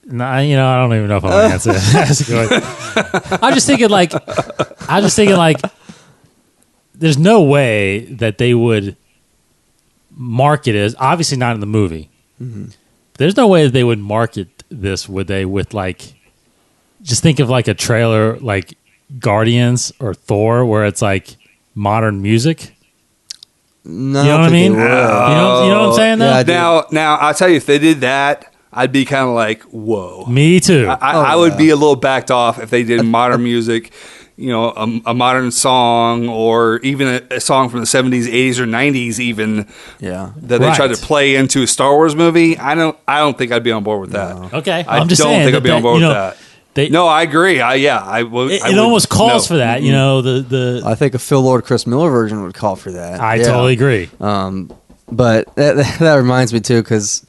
don't even know if I'm going to answer that. I'm just thinking like, there's no way that they would market it as, obviously not in the movie. There's no way that they would market this, would they, with like, just think of like a trailer like Guardians or Thor where it's like modern music. No, you know what I mean? You know what I'm saying though? Yeah, now I'll tell you, if they did that, I'd be kind of like, whoa. Me too. I would be a little backed off if they did modern music, a modern song, or even a song from the 70s, 80s, or 90s even. Yeah. That they tried to play into a Star Wars movie. I don't think I'd be on board with that. No. Okay. I'm just saying. I don't think I'd be on board with that. No, I agree. It almost calls for that, I think a Phil Lord, Chris Miller version would call for that. I totally agree. But that reminds me too, because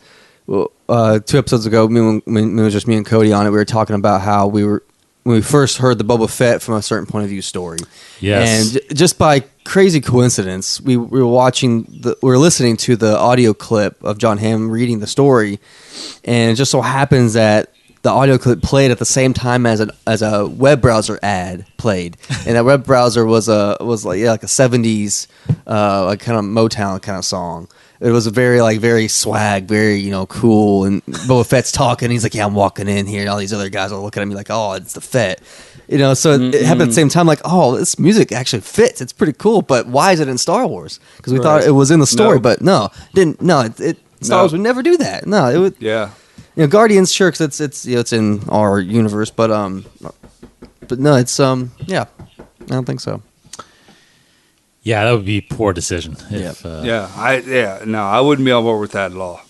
2 episodes ago, when it was just me and Cody on it, we were talking about how when we first heard the Boba Fett from a certain point of view story. Yes. And just by crazy coincidence, we were listening to the audio clip of John Hamm reading the story, and it just so happens that the audio clip played at the same time as a web browser ad played, and that web browser was like a 70s like kind of Motown kind of song. It was a very swag, very cool, and Boba Fett's talking. He's like, "Yeah, I'm walking in here," and all these other guys are looking at me like, "Oh, it's the Fett," So it happened at the same time. Like, "Oh, this music actually fits. It's pretty cool." But why is it in Star Wars? Because we thought it was in the story, but no, didn't. No, Star Wars would never do that. No, it would. Yeah. Guardians, sure, because it's in our universe, but no, it's I don't think so. Yeah, that would be a poor decision. I wouldn't be on board with that at all.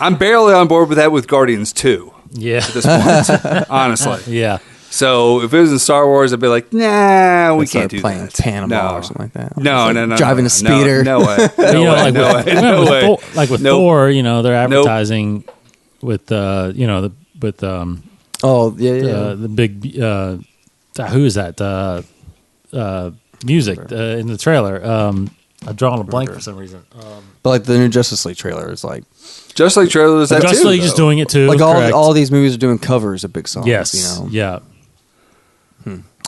I'm barely on board with that with Guardians 2. Yeah, at this point, honestly. Yeah. So if it was in Star Wars, I'd be like, nah, we can't do playing that. Panama or something like that. No, driving a speeder. No way. No way. Like with Thor, they're advertising with the big who is that music in the trailer. I'm drawing a blank for some reason. But like the new Justice League trailer is like Justice League trailer is that Justice League is doing it too. Like all these movies are doing covers of big songs. Yes. Yeah.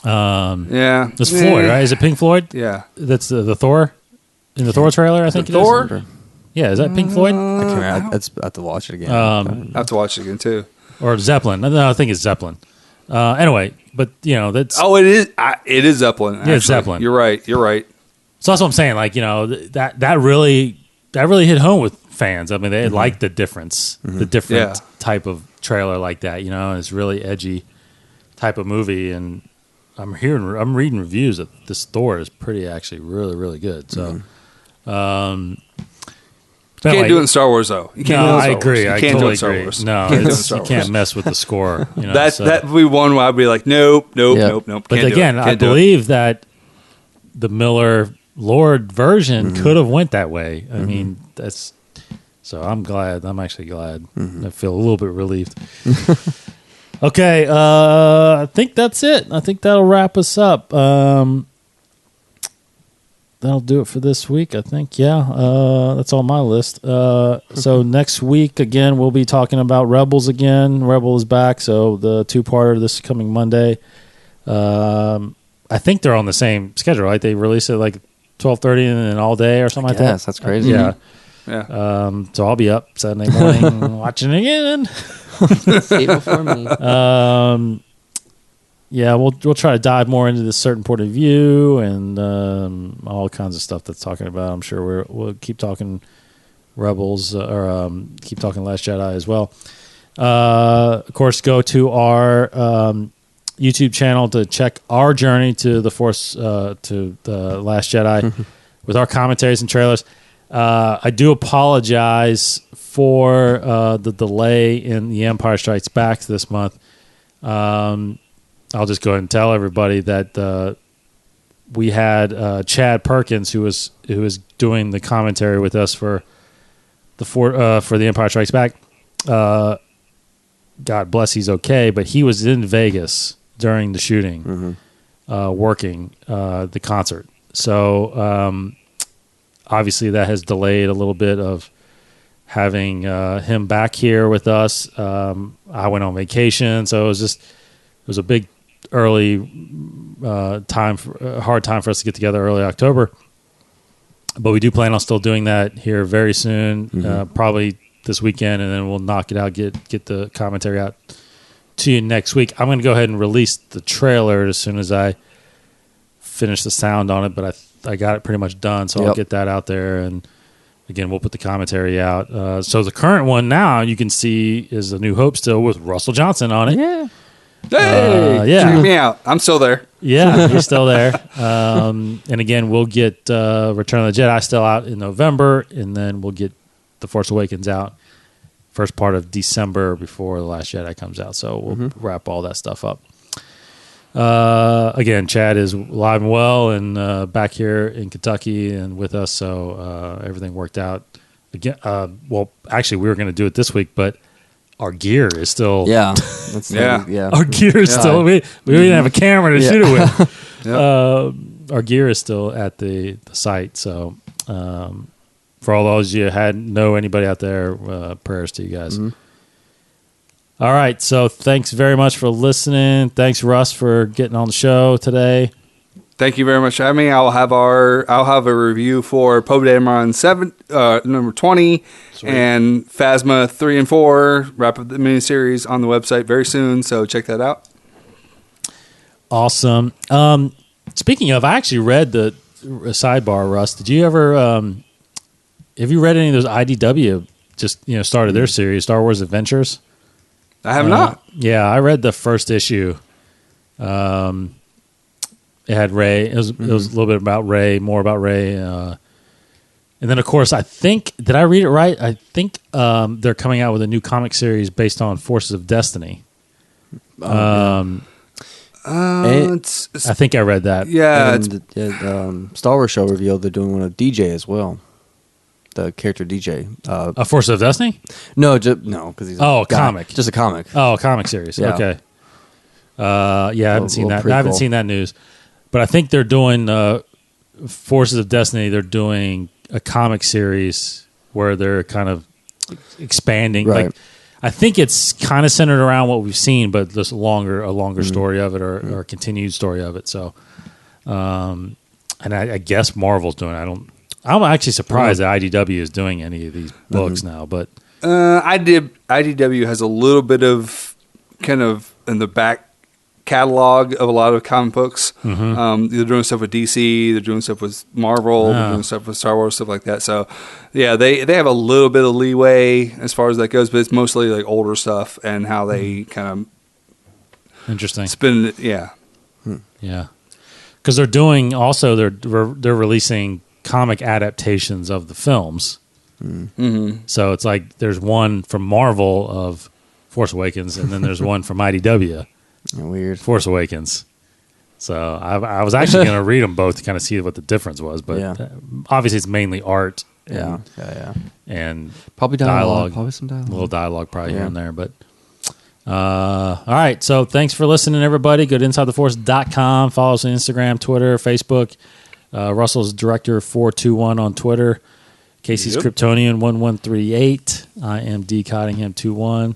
Yeah. It's Floyd, right? Is it Pink Floyd? Yeah. That's the Thor in the Thor trailer. I think Thor. It is. Yeah, is that Pink Floyd? I have to watch it again. I have to watch it again too. Or Zeppelin? No, I think it's Zeppelin. Anyway, but that's it is. It is Zeppelin. Actually. Yeah, it's Zeppelin. You're right. So that's what I'm saying. Like that really hit home with fans. I mean, they like the difference, the different type of trailer like that. And it's really edgy type of movie. And I'm reading reviews that this Thor is actually really, really good. So, You can't do it in Star Wars, though. You can't No, do it in I Star agree. Wars. I You can't do totally it in Star agree. Wars. No, You can't do it in it's, Star you Wars. can't mess with the score. You know, That so. that would be one where I'd be like, nope. But Can't again, do it. I Can't do it. believe that the Miller Lord version could have went that way. I mean, that's so. I'm glad. I'm actually glad. I feel a little bit relieved. Okay, I think that's it. I think that'll wrap us up. That'll do it for this week, I think. Yeah, that's on my list. So next week, again, we'll be talking about Rebels again. Rebel is back, so the two-parter this coming Monday. I think they're on the same schedule, right? They release it like 12:30 and then all day or something like that. Yes, that's crazy. Yeah. Yeah. So I'll be up Saturday morning watching it again. See it before me. Yeah, we'll try to dive more into this certain point of view and all kinds of stuff that's talking about. I'm sure we'll keep talking Rebels or keep talking Last Jedi as well. Of course, go to our YouTube channel to check our journey to the Force to the Last Jedi with our commentaries and trailers. I do apologize for the delay in The Empire Strikes Back this month. I'll just go ahead and tell everybody that we had Chad Perkins, who was doing the commentary with us for The Empire Strikes Back. God bless, he's okay, but he was in Vegas during the shooting, working the concert. So obviously that has delayed a little bit of having him back here with us. I went on vacation, so it was a big early hard time for us to get together early October. But we do plan on still doing that here very soon, probably this weekend, and then we'll knock it out, get the commentary out to you next week. I'm going to go ahead and release the trailer as soon as I finish the sound on it, but I got it pretty much done, so I'll get that out there, and again, we'll put the commentary out. So the current one now you can see is A New Hope still with Russell Johnson on it. Yeah. Hey, check me out. I'm still there. Yeah, he's still there. And again, we'll get Return of the Jedi still out in November, and then we'll get The Force Awakens out first part of December before The Last Jedi comes out. So we'll wrap all that stuff up. Again, Chad is alive and well and back here in Kentucky and with us, so everything worked out. Again, well, actually, we were going to do it this week, but our gear is still our gear is still we didn't have a camera to shoot it with. Our gear is still at the site, so for all those you know anybody out there, prayers to you guys. All right, so thanks very much for listening. Thanks, Russ, for getting on the show today. Thank you very much for having me. I'll have a review for Poe Dameron 7, number 20, Sweet. And Phasma 3 and 4. Wrap up the miniseries on the website very soon, so check that out. Awesome. Speaking of, I actually read the sidebar, Russ. Did you ever have you read any of those IDW just started their series, Star Wars Adventures? I have not. Yeah, I read the first issue. It had Rey. It was a little bit about Rey, more about Rey. And then, of course, I think, did I read it right? I think they're coming out with a new comic series based on Forces of Destiny. I think I read that. Yeah. And Star Wars show revealed they're doing one of DJ as well. The character DJ. A Forces of Destiny? No, because he's a comic. Just a comic. Oh, a comic series. Yeah. Okay. I haven't seen that. I haven't seen that news. But I think they're doing Forces of Destiny. They're doing a comic series where they're kind of expanding. Right. Like, I think it's kind of centered around what we've seen, but just a longer story of it or a continued story of it. So, and I guess Marvel's doing it. I'm actually surprised that IDW is doing any of these books now. But IDW has a little bit of kind of in the back catalog of a lot of comic books. They're doing stuff with DC, they're doing stuff with Marvel, they're doing stuff with Star Wars, stuff like that. So yeah, they have a little bit of leeway as far as that goes, but it's mostly like older stuff and how they kind of interesting spin it. Yeah. Because they're doing also they're releasing comic adaptations of the films. Mm-hmm. So it's like there's one from Marvel of Force Awakens, and then there's one from IDW, Weird. Force Awakens. So I was actually going to read them both to kind of see what the difference was, but obviously it's mainly art. Yeah. And Probably dialogue. Probably some dialogue. A little dialogue probably here and there, but all right. So thanks for listening, everybody. Go to InsideTheForce.com. Follow us on Instagram, Twitter, Facebook. Russell's Director421 on Twitter. Casey's Kryptonian1138. I am D Cottingham21.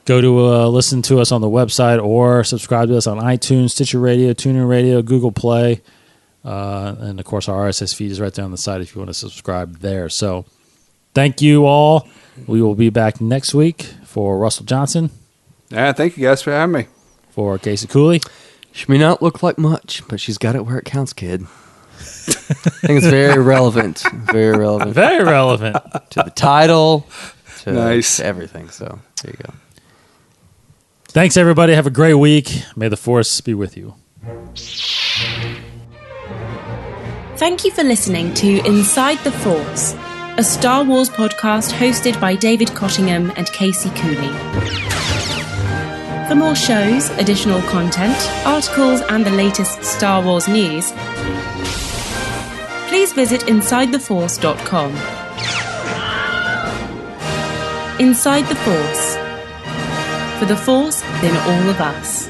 Go to listen to us on the website or subscribe to us on iTunes, Stitcher Radio, TuneIn Radio, Google Play. And, of course, our RSS feed is right there on the side if you want to subscribe there. So thank you all. We will be back next week for Russell Johnson. Yeah, thank you guys for having me. For Casey Cooley. She may not look like much, but she's got it where it counts, kid. I think it's very relevant. Very relevant. Very relevant. To the title, to Nice. everything. So there you go. Thanks, everybody. Have a great week. May the Force be with you. Thank you for listening to Inside the Force, a Star Wars podcast hosted by David Cottingham and Casey Cooley. For more shows, additional content, articles, and the latest Star Wars news, please visit InsideTheForce.com. Inside the Force. For the Force within all of us.